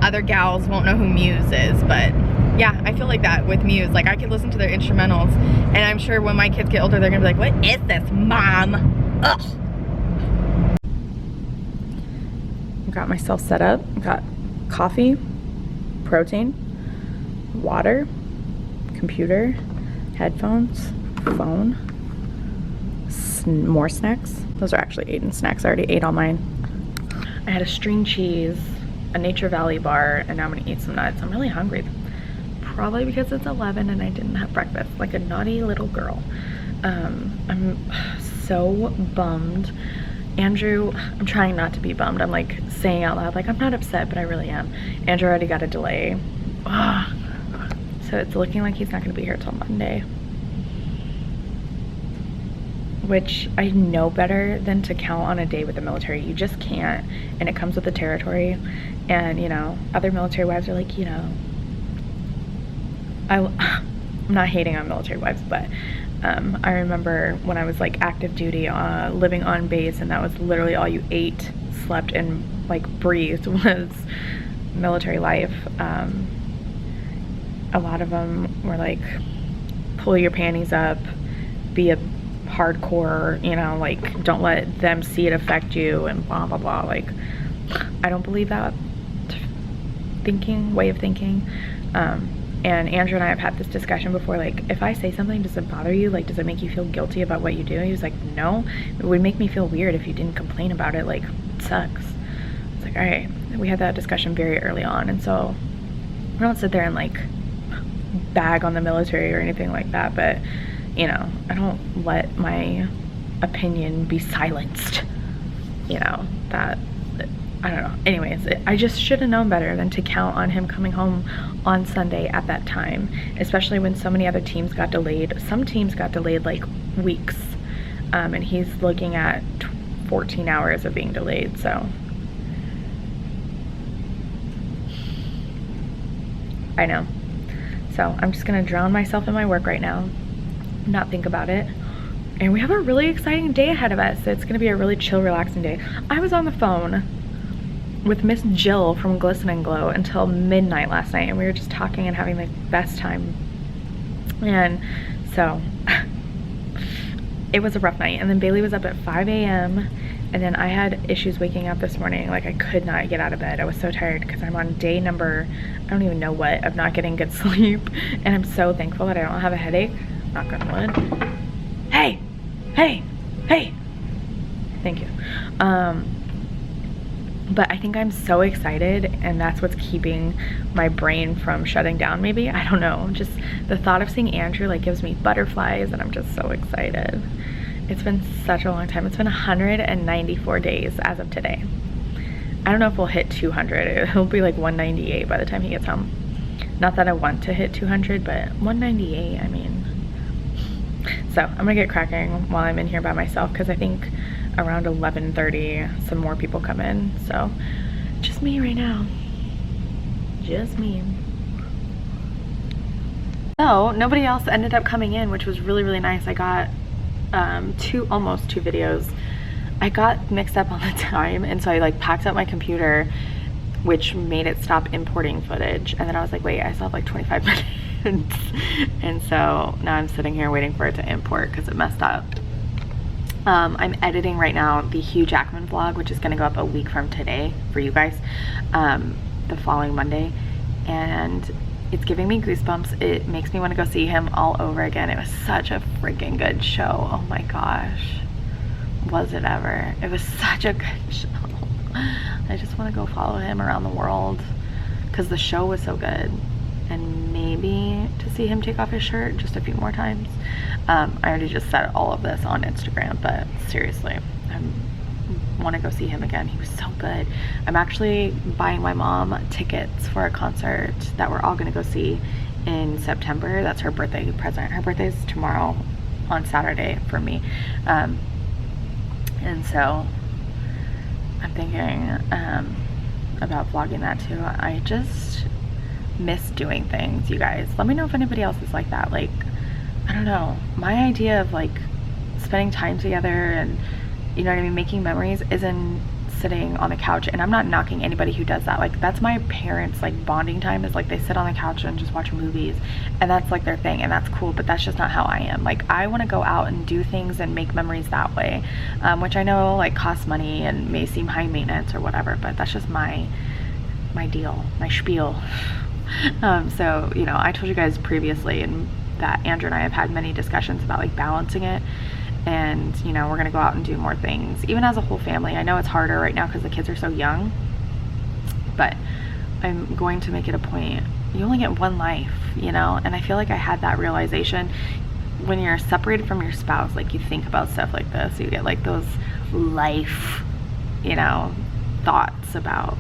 other gals won't know who Muse is, but yeah, I feel like that with Muse. Like I could listen to their instrumentals, and I'm sure when my kids get older, they're gonna be like, what is this, Mom? Ugh. Got myself set up. Got coffee, protein, water, computer, headphones, phone, more snacks. Those are actually Aiden's snacks. I already ate all mine. I had a string cheese a Nature Valley bar, and now I'm gonna eat some nuts. I'm really hungry. Probably because it's 11 and I didn't have breakfast, like a naughty little girl. I'm so bummed. Andrew, I'm trying not to be bummed. I'm like saying out loud, like I'm not upset, but I really am. Andrew already got a delay. Ugh. So it's looking like he's not gonna be here till Monday. Which I know better than to count on a day with the military. You just can't, and it comes with the territory. And you know, other military wives are like, you know, I'm not hating on military wives, but I remember when I was like active duty, living on base, and that was literally all you ate, slept, and like breathed was military life. A lot of them were like, pull your panties up, be a hardcore, you know, like don't let them see it affect you, and blah blah blah. Like I don't believe that way of thinking. And Andrew and I have had this discussion before, like, if I say something, does it bother you? Like, does it make you feel guilty about what you do? He was like, no, it would make me feel weird if you didn't complain about it. Like, it sucks. It's like, all right, we had that discussion very early on. And so we don't sit there and like bag on the military or anything like that. But, you know, I don't let my opinion be silenced, you know, that, I don't know. Anyways, I just should have known better than to count on him coming home on Sunday at that time, especially when so many other teams got delayed. Some teams got delayed like weeks, and he's looking at 14 hours of being delayed, so. I know. So I'm just gonna drown myself in my work right now, not think about it. And we have a really exciting day ahead of us. It's gonna be a really chill, relaxing day. I was on the phone with Miss Jill from Glisten and Glow until midnight last night, and we were just talking and having the best time. And so it was a rough night. And then Bailey was up at 5 a.m. and then I had issues waking up this morning. Like I could not get out of bed. I was so tired because I'm on day number, I don't even know what, of not getting good sleep. And I'm so thankful that I don't have a headache. Knock on wood. Hey, hey, hey. Thank you. But I think I'm so excited, and that's what's keeping my brain from shutting down maybe. I don't know. Just the thought of seeing Andrew like gives me butterflies, and I'm just so excited. It's been such a long time. It's been 194 days as of today. I don't know if we'll hit 200. It'll be like 198 by the time he gets home. Not that I want to hit 200, but 198, I mean. So I'm gonna get cracking while I'm in here by myself, because I think around 11:30 some more people come in. So just me right now, just me. So nobody else ended up coming in, which was really, really nice. I got almost two videos. I got mixed up on the time, and so I like packed up my computer, which made it stop importing footage, and then I was like, wait, I still have like 25 minutes. And so now I'm sitting here waiting for it to import because it messed up. I'm editing right now the Hugh Jackman vlog, which is going to go up a week from today for you guys, the following Monday, and it's giving me goosebumps. It makes me want to go see him all over again. It was such a freaking good show. Oh my gosh, was it ever? It was such a good show. I just want to go follow him around the world because the show was so good, and maybe to see him take off his shirt just a few more times. I already just said all of this on Instagram, but seriously, I want to go see him again. He was so good. I'm actually buying my mom tickets for a concert that we're all going to go see in September. That's her birthday present. Her birthday's tomorrow on Saturday for me. And so I'm thinking about vlogging that too. I just miss doing things, you guys. Let me know if anybody else is like that. Like, I don't know, my idea of like spending time together and, you know what I mean, making memories isn't sitting on the couch. And I'm not knocking anybody who does that. Like, that's my parents' like bonding time, is like they sit on the couch and just watch movies, and that's like their thing, and that's cool. But that's just not how I am. Like, I want to go out and do things and make memories that way, which I know like costs money and may seem high maintenance or whatever, but that's just my deal, my spiel. So, you know, I told you guys previously and that Andrew and I have had many discussions about like balancing it, and you know, we're gonna go out and do more things, even as a whole family. I know it's harder right now because the kids are so young, but I'm going to make it a point. You only get one life, you know? And I feel like I had that realization when you're separated from your spouse. Like, you think about stuff like this, you get like those life, you know, thoughts about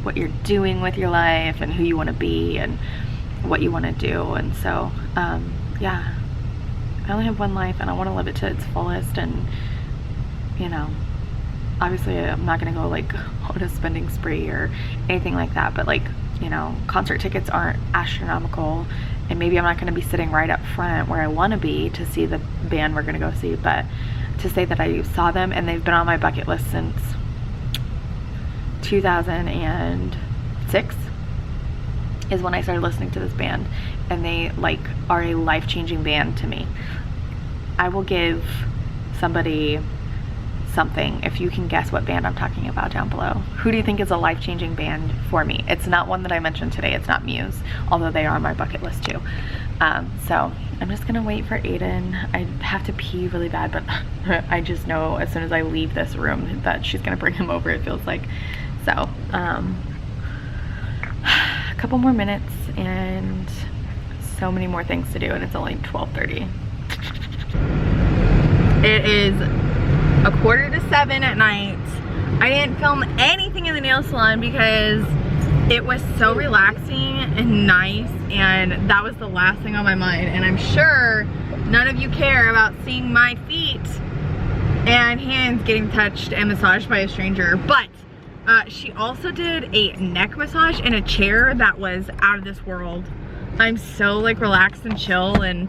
what you're doing with your life and who you want to be and what you want to do. And so yeah, I only have one life and I want to live it to its fullest. And you know, obviously I'm not gonna go like on a spending spree or anything like that, but like, you know, concert tickets aren't astronomical, and maybe I'm not gonna be sitting right up front where I want to be to see the band we're gonna go see, but to say that I saw them and they've been on my bucket list since 2006 is when I started listening to this band, and they like are a life-changing band to me. I will give somebody something if you can guess what band I'm talking about down below. Who do you think is a life-changing band for me? It's not one that I mentioned today. It's not Muse, although they are on my bucket list too. So I'm just gonna wait for Aiden. I have to pee really bad, but I just know as soon as I leave this room that she's gonna bring him over, it feels like. So a couple more minutes and so many more things to do, and it's only 12:30. It is 6:45 at night. I didn't film anything in the nail salon because it was so relaxing and nice, and that was the last thing on my mind. And I'm sure none of you care about seeing my feet and hands getting touched and massaged by a stranger, but she also did a neck massage in a chair that was out of this world. I'm so like relaxed and chill, and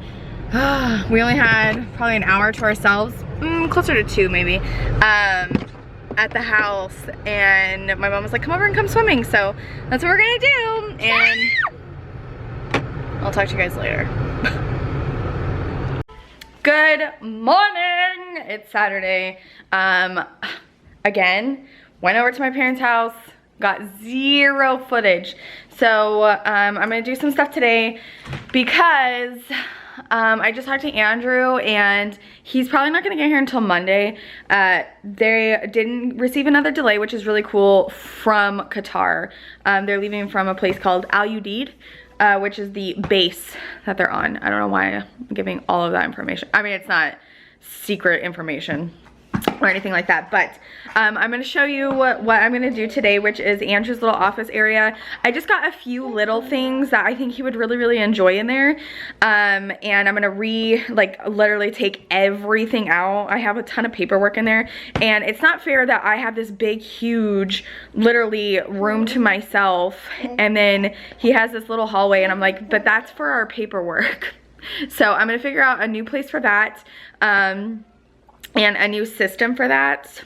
we only had probably an hour to ourselves, closer to 2 maybe, at the house, and my mom was like, come over and come swimming, so that's what we're gonna do, and I'll talk to you guys later. Good morning! It's Saturday. Again, went over to my parents' house, got 0 footage. So I'm gonna do some stuff today because I just talked to Andrew, and he's probably not gonna get here until Monday. They didn't receive another delay, which is really cool, from Qatar. They're leaving from a place called Al Udeid, which is the base that they're on. I don't know why I'm giving all of that information. I mean, it's not secret information or anything like that, but I'm gonna show you what I'm gonna do today, which is Andrew's little office area. I just got a few little things that I think he would really enjoy in there, and I'm gonna literally take everything out. I have a ton of paperwork in there, and it's not fair that I have this big huge literally room to myself, and then he has this little hallway, and I'm like, but that's for our paperwork. So I'm gonna figure out a new place for that, and a new system for that.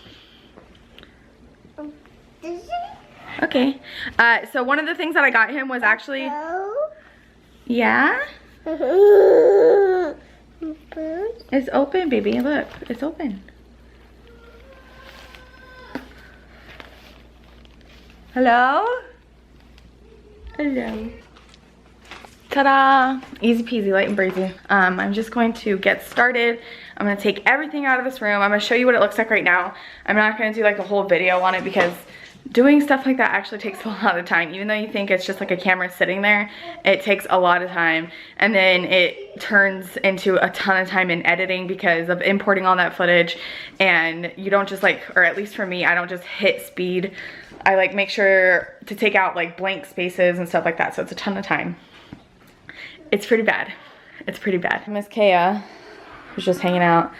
Okay. So one of the things that I got him was actually... Yeah? It's open, baby. Look, it's open. Hello? Hello. Ta-da! Easy peasy, light and breezy. I'm just going to get started. I'm gonna take everything out of this room. I'm gonna show you what it looks like right now. I'm not gonna do like a whole video on it because doing stuff like that actually takes a lot of time. Even though you think it's just like a camera sitting there, it takes a lot of time. And then it turns into a ton of time in editing because of importing all that footage. And you don't just like, or at least for me, I don't just hit speed. I like make sure to take out like blank spaces and stuff like that. So it's a ton of time. It's pretty bad. It's pretty bad. Miss Kaya was just hanging out.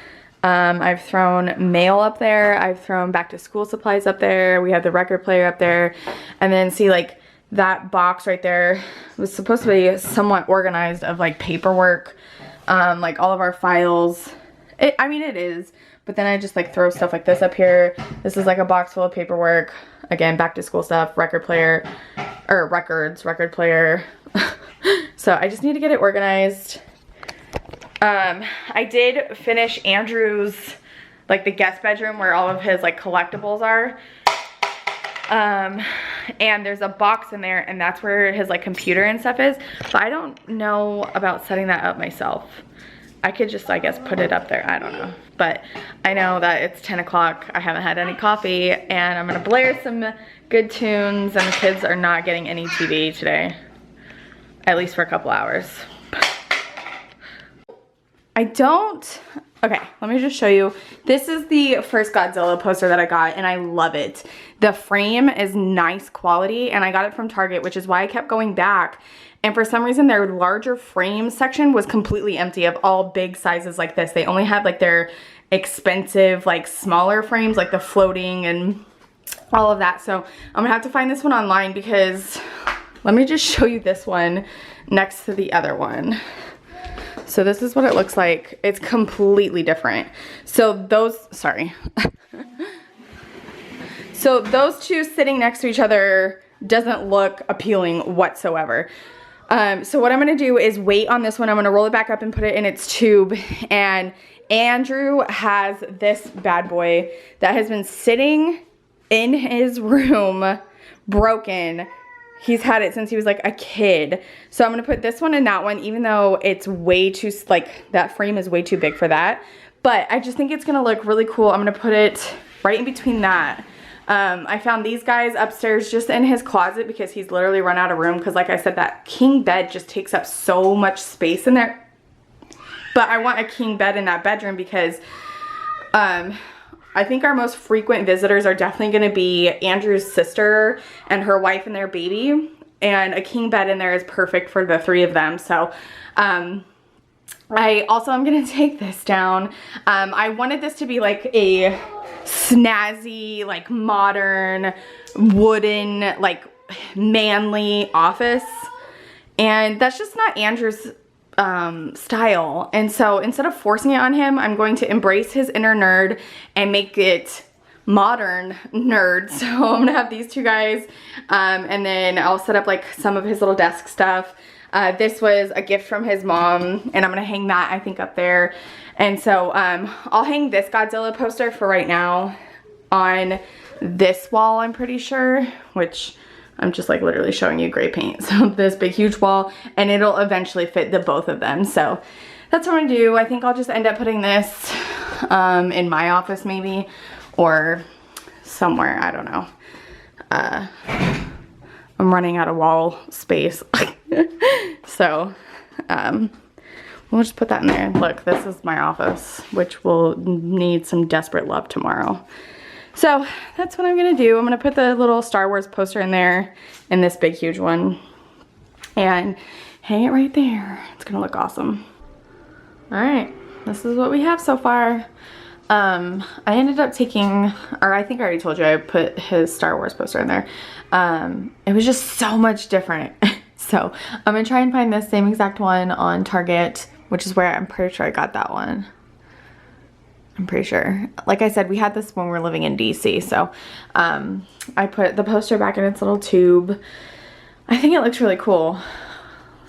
I've thrown mail up there. I've thrown back to school supplies up there. We have the record player up there. And then see like that box right there was supposed to be somewhat organized of like paperwork, like all of our files. I mean it is, but then I just like throw stuff like this up here. This is like a box full of paperwork. Again, back to school stuff, record player, or record player. So I just need to get it organized. I did finish Andrew's, like the guest bedroom where all of his like collectibles are. And there's a box in there, and that's where his like computer and stuff is. But I don't know about setting that up myself. I could just, I guess, put it up there. I don't know. But I know that it's 10 o'clock. I haven't had any coffee, and I'm gonna blare some good tunes, and the kids are not getting any TV today. At least for a couple hours. Okay, let me just show you. This is the first Godzilla poster that I got, and I love it. The frame is nice quality, and I got it from Target, which is why I kept going back. And for some reason, their larger frame section was completely empty of all big sizes like this. They only had like their expensive, like smaller frames, like the floating and all of that. So I'm gonna have to find this one online, because let me just show you this one next to the other one. So this is what it looks like. It's completely different. So those, sorry. So those two sitting next to each other doesn't look appealing whatsoever. So what I'm gonna do is wait on this one. I'm gonna roll it back up and put it in its tube. And Andrew has this bad boy that has been sitting in his room, broken. He's had it since he was like a kid. So I'm gonna put this one and that one, even though it's way too, like, that frame is way too big for that. But I just think it's gonna look really cool. I'm gonna put it right in between that. I found these guys upstairs just in his closet, because he's literally run out of room, because like I said, that king bed just takes up so much space in there. But I want a king bed in that bedroom, because I think our most frequent visitors are definitely going to be Andrew's sister and her wife and their baby. And a king bed in there is perfect for the three of them. So I also am going to take this down. I wanted this to be like a snazzy, like modern, wooden, like manly office. And that's just not Andrew's style. And so instead of forcing it on him, I'm going to embrace his inner nerd and make it modern nerd. So I'm gonna have these two guys, and then I'll set up like some of his little desk stuff. This was a gift from his mom, and I'm gonna hang that, I think, up there. And so I'll hang this Godzilla poster for right now on this wall, I'm pretty sure, which I'm just like literally showing you gray paint. So this big huge wall, and it'll eventually fit the both of them. So that's what I'm gonna do. I think I'll just end up putting this in my office maybe, or somewhere, I don't know. I'm running out of wall space. So we'll just put that in there. Look, this is my office, which will need some desperate love tomorrow. So that's what I'm gonna do. I'm gonna put the little Star Wars poster in there, in this big huge one, and hang it right there. It's gonna look awesome. All right, this is what we have so far. I ended up taking, or I think I already told you, I put his Star Wars poster in there. It was just so much different. So I'm gonna try and find the same exact one on Target, which is where I'm pretty sure I got that one. I'm pretty sure. Like I said, we had this when we were living in DC. So I put the poster back in its little tube. I think it looks really cool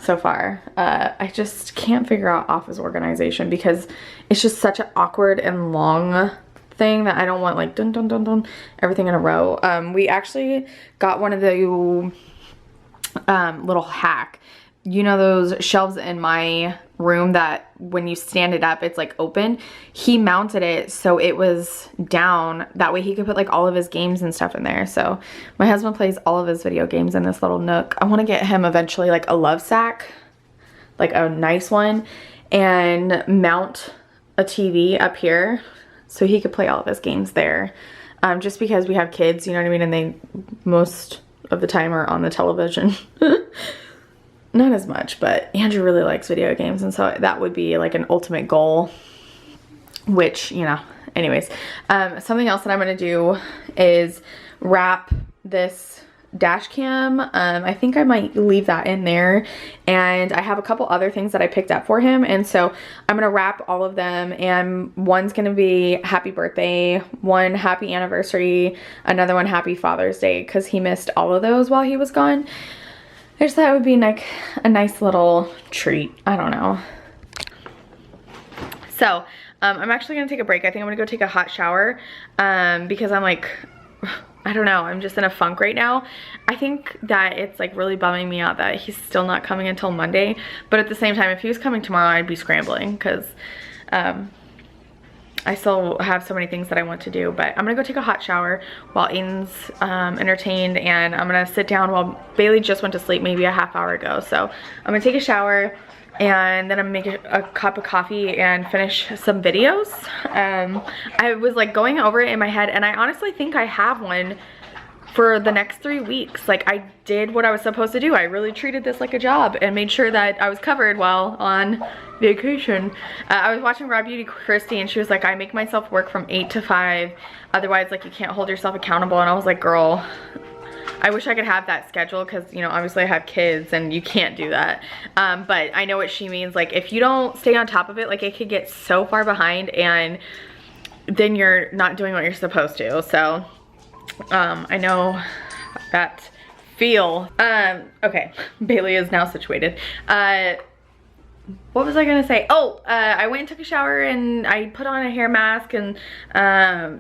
so far. I just can't figure out office organization, because it's just such an awkward and long thing that I don't want like dun dun dun dun everything in a row. We actually got one of the little hack, you know, those shelves in my room that when you stand it up it's like open. He mounted it so it was down, that way he could put like all of his games and stuff in there. So my husband plays all of his video games in this little nook. I want to get him eventually like a love sack, like a nice one, and mount a TV up here so he could play all of his games there. Just because we have kids, you know what I mean, and they most of the time are on the television. Not as much, but Andrew really likes video games, and so that would be like an ultimate goal, which, you know, anyways. Something else that I'm gonna do is wrap this dash cam. I think I might leave that in there, and I have a couple other things that I picked up for him, and so I'm gonna wrap all of them, and one's gonna be happy birthday, one happy anniversary, another one happy Father's Day, because he missed all of those while he was gone. I just thought it would be like a nice little treat. I don't know. So I'm actually gonna take a break. I think I'm gonna go take a hot shower because I'm like I don't know, I'm just in a funk right now. I think that it's like really bumming me out that he's still not coming until Monday. But at the same time, if he was coming tomorrow, I'd be scrambling because I still have so many things that I want to do. But I'm gonna go take a hot shower while Aiden's entertained, and I'm gonna sit down while Bailey just went to sleep maybe a half hour ago. So I'm gonna take a shower, and then I'm gonna make a cup of coffee and finish some videos. I was like going over it in my head, and I honestly think I have one for the next 3 weeks. Like, I did what I was supposed to do. I really treated this like a job and made sure that I was covered while on vacation. I was watching Raw Beauty Christy, and she was like, I make myself work from 8 to 5. Otherwise, like, you can't hold yourself accountable. And I was like, girl, I wish I could have that schedule because, you know, obviously I have kids and you can't do that. But I know what she means. Like, if you don't stay on top of it, like, it could get so far behind and then you're not doing what you're supposed to. So I know that feel. Okay, Bailey is now situated. What was I gonna say? Oh, I went and took a shower and I put on a hair mask and,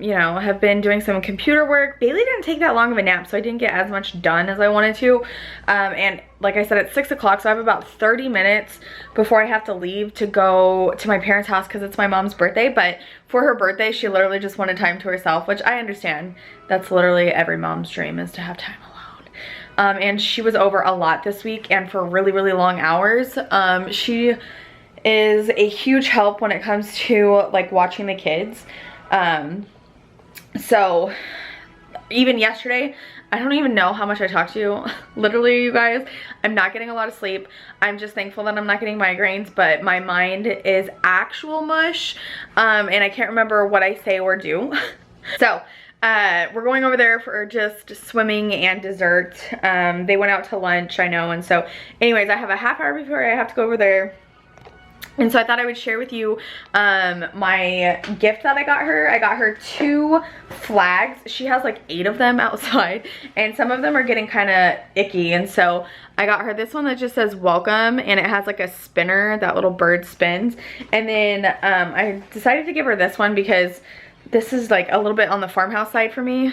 you know, have been doing some computer work. Bailey didn't take that long of a nap, so I didn't get as much done as I wanted to. And like I said, it's 6 o'clock, so I have about 30 minutes before I have to leave to go to my parents' house because it's my mom's birthday. But for her birthday, she literally just wanted time to herself, which I understand. That's literally every mom's dream, is to have time alone. And she was over a lot this week and for really, really long hours. She is a huge help when it comes to like watching the kids. So even yesterday, I don't even know how much I talked to you. Literally, you guys, I'm not getting a lot of sleep. I'm just thankful that I'm not getting migraines, but my mind is actual mush. And I can't remember what I say or do. So we're going over there for just swimming and dessert. They went out to lunch, I know. And so anyways, I have a half hour before I have to go over there. And so I thought I would share with you my gift that I got her. I got her 2 flags. She has like 8 of them outside, and some of them are getting kind of icky. And so I got her this one that just says welcome, and it has like a spinner, that little bird spins. And then I decided to give her this one because this is like a little bit on the farmhouse side for me,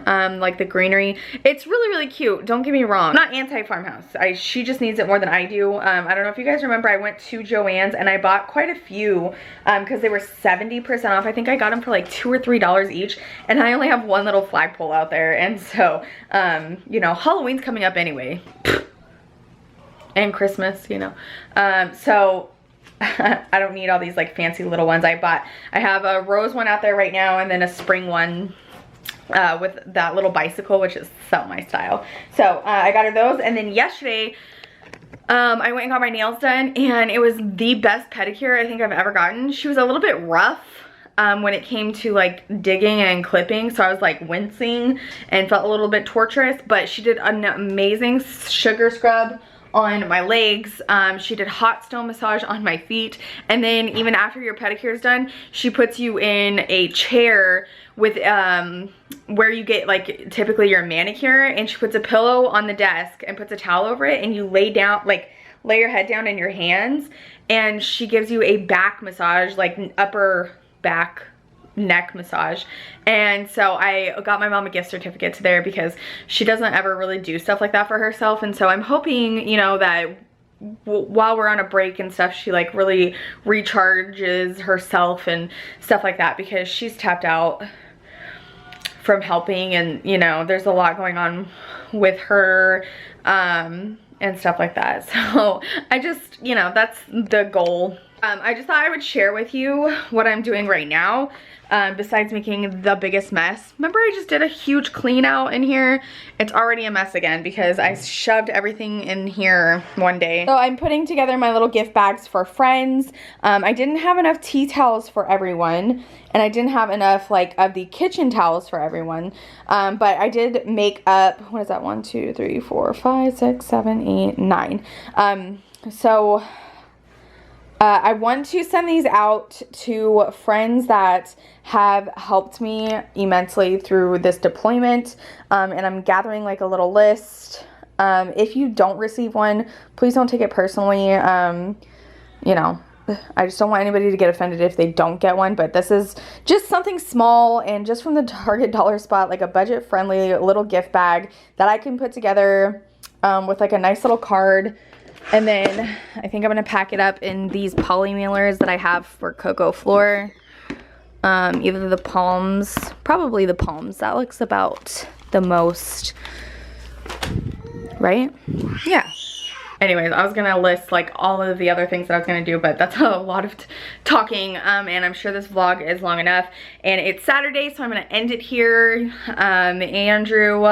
like the greenery. It's really, really cute, don't get me wrong. I'm not anti-farmhouse. She just needs it more than I do. I don't know if you guys remember, I went to Joann's and I bought quite a few because they were 70% off. I think I got them for like $2 or $3 each, and I only have one little flagpole out there. And so, you know, Halloween's coming up anyway. And Christmas, you know. So I don't need all these like fancy little ones. I have a rose one out there right now, and then a spring one with that little bicycle, which is so my style. So I got her those. And then yesterday I went and got my nails done, and it was the best pedicure I think I've ever gotten. She was a little bit rough when it came to like digging and clipping, so I was like wincing and felt a little bit torturous, but she did an amazing sugar scrub on my legs. She did hot stone massage on my feet, and then even after your pedicure is done, she puts you in a chair with where you get like typically your manicure, and she puts a pillow on the desk and puts a towel over it, and you lay down, like lay your head down in your hands, and she gives you a back massage, like upper back neck massage. And so I got my mom a gift certificate to there because she doesn't ever really do stuff like that for herself. And so I'm hoping, you know, that while we're on a break and stuff, she like really recharges herself and stuff like that, because she's tapped out from helping, and you know, there's a lot going on with her and stuff like that. So I just, you know, that's the goal. I just thought I would share with you what I'm doing right now, besides making the biggest mess. Remember, I just did a huge clean out in here. It's already a mess again because I shoved everything in here one day. So I'm putting together my little gift bags for friends. I didn't have enough tea towels for everyone, and I didn't have enough like of the kitchen towels for everyone. But I did make up, what is that, 1, 2, 3, 4, 5, 6, 7, 8, 9. So I want to send these out to friends that have helped me immensely through this deployment, and I'm gathering like a little list. If you don't receive one, please don't take it personally. You know, I just don't want anybody to get offended if they don't get one, but this is just something small and just from the Target dollar spot, like a budget-friendly little gift bag that I can put together with like a nice little card. And then I think I'm gonna pack it up in these poly mailers that I have for Cocco floor. Either the palms, probably the palms. That looks about the most, right? Yeah. Anyways, I was gonna list like all of the other things that I was gonna do, but that's a lot of talking, and I'm sure this vlog is long enough. And it's Saturday, so I'm gonna end it here. Andrew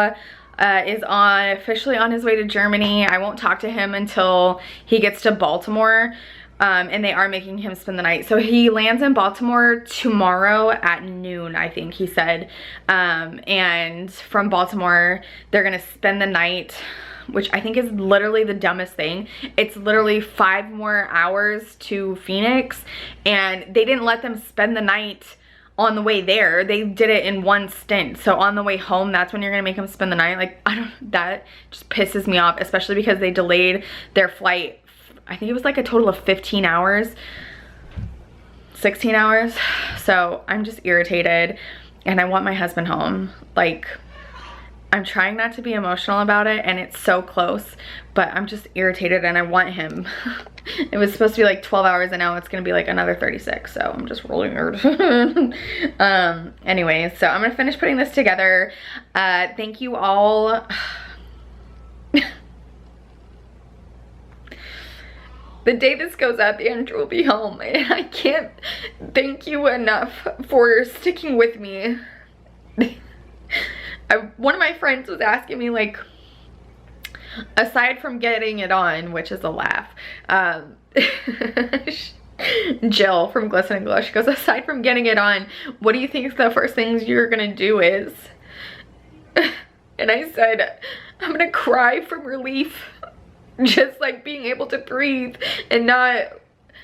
is officially on his way to Germany. I won't talk to him until he gets to Baltimore, and they are making him spend the night. So he lands in Baltimore tomorrow at noon, I think he said, and from Baltimore, they're gonna spend the night, which I think is literally the dumbest thing. It's literally 5 more hours to Phoenix, and they didn't let them spend the night on the way there. They did it in one stint. So on the way home, that's when you're gonna make them spend the night. Like, that just pisses me off, especially because they delayed their flight. I think it was like a total of 15 hours, 16 hours. So I'm just irritated, and I want my husband home. Like, I'm trying not to be emotional about it, and it's so close, but I'm just irritated and I want him. It was supposed to be like 12 hours and now it's gonna be like another 36, so I'm just really weird. Anyways, so I'm gonna finish putting this together. Thank you all. The day this goes up, Andrew will be home, and I can't thank you enough for sticking with me. One of my friends was asking me, like, aside from getting it on, which is a laugh, Jill from Glisten and Glow, she goes, aside from getting it on, what do you think the first things you're gonna do is? And I said, I'm gonna cry from relief, just like being able to breathe and not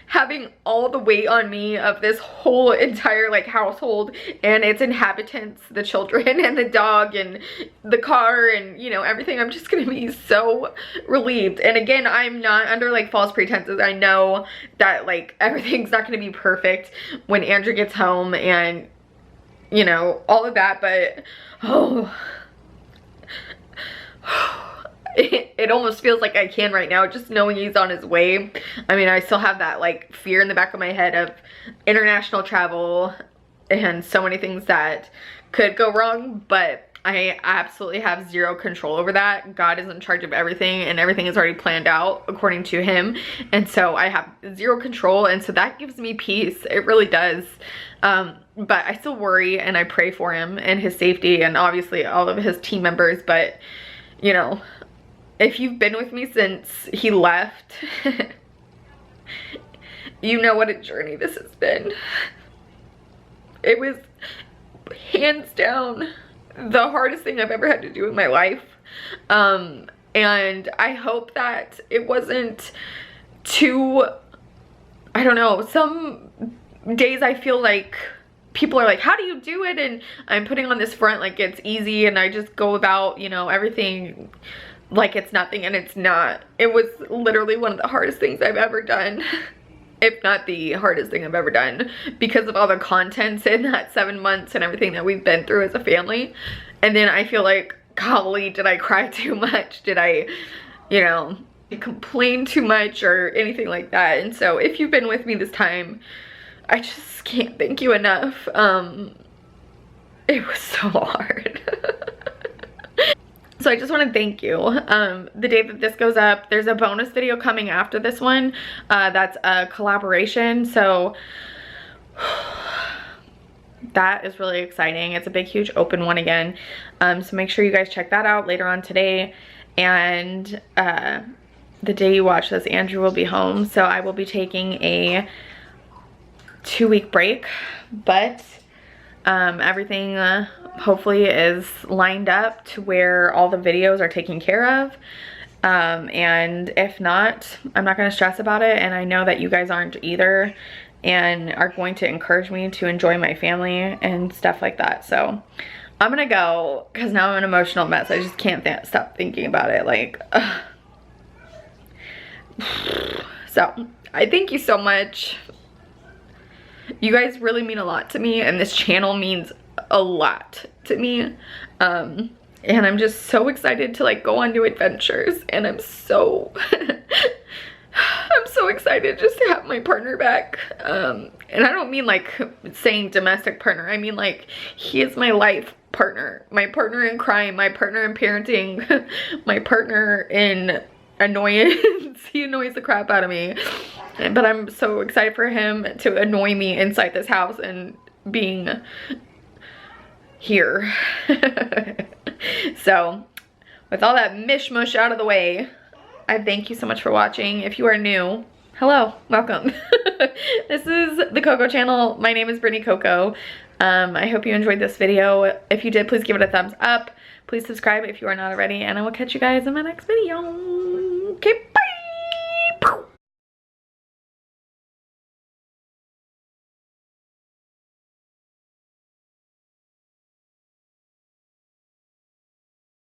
having all the weight on me of this whole entire like household and its inhabitants, the children and the dog and the car and, you know, everything. I'm just gonna be so relieved. And again, I'm not under like false pretenses. I know that like everything's not gonna be perfect when Andrew gets home and, you know, all of that, but it almost feels like I can right now, just knowing he's on his way. I mean, I still have that like fear in the back of my head of international travel and so many things that could go wrong, but I absolutely have zero control over that. God is in charge of everything, and everything is already planned out according to him, and so I have zero control, and so that gives me peace. It really does. But I still worry and I pray for him and his safety and obviously all of his team members. But you know, if you've been with me since he left, you know what a journey this has been. It was hands down the hardest thing I've ever had to do in my life. And I hope that it wasn't too, I don't know, some days I feel like people are like, how do you do it? And I'm putting on this front like it's easy and I just go about, you know, everything like it's nothing, and it's not. It was literally one of the hardest things I've ever done, if not the hardest thing I've ever done, because of all the contents in that 7 months and everything that we've been through as a family. And then I feel like, golly, did I cry too much? Did I, you know, complain too much or anything like that? And so if you've been with me this time, I just can't thank you enough. It was so hard. So I just want to thank you. The day that this goes up, there's a bonus video coming after this one. That's a collaboration. So that is really exciting. It's a big, huge open one again. So make sure you guys check that out later on today. And the day you watch this, Andrew will be home. So I will be taking a 2-week break, but everything hopefully is lined up to where all the videos are taken care of. And if not, I'm not going to stress about it, and I know that you guys aren't either and are going to encourage me to enjoy my family and stuff like that. So I'm gonna go because now I'm an emotional mess. I just can't stop thinking about it, like so I thank you so much. You guys really mean a lot to me, and this channel means a lot to me. And I'm just so excited to like go on new adventures, and I'm so I'm so excited just to have my partner back. And I don't mean like saying domestic partner. I mean like he is my life partner, my partner in crime, my partner in parenting, my partner in annoyance. He annoys the crap out of me. But I'm so excited for him to annoy me inside this house and being here. So with all that mishmash out of the way, I thank you so much for watching. If you are new, hello, welcome. This is the Cocco channel. My name is Brittany Cocco. I hope you enjoyed this video. If you did, please give it a thumbs up. Please subscribe if you are not already, and I will catch you guys in my next video. Okay, bye.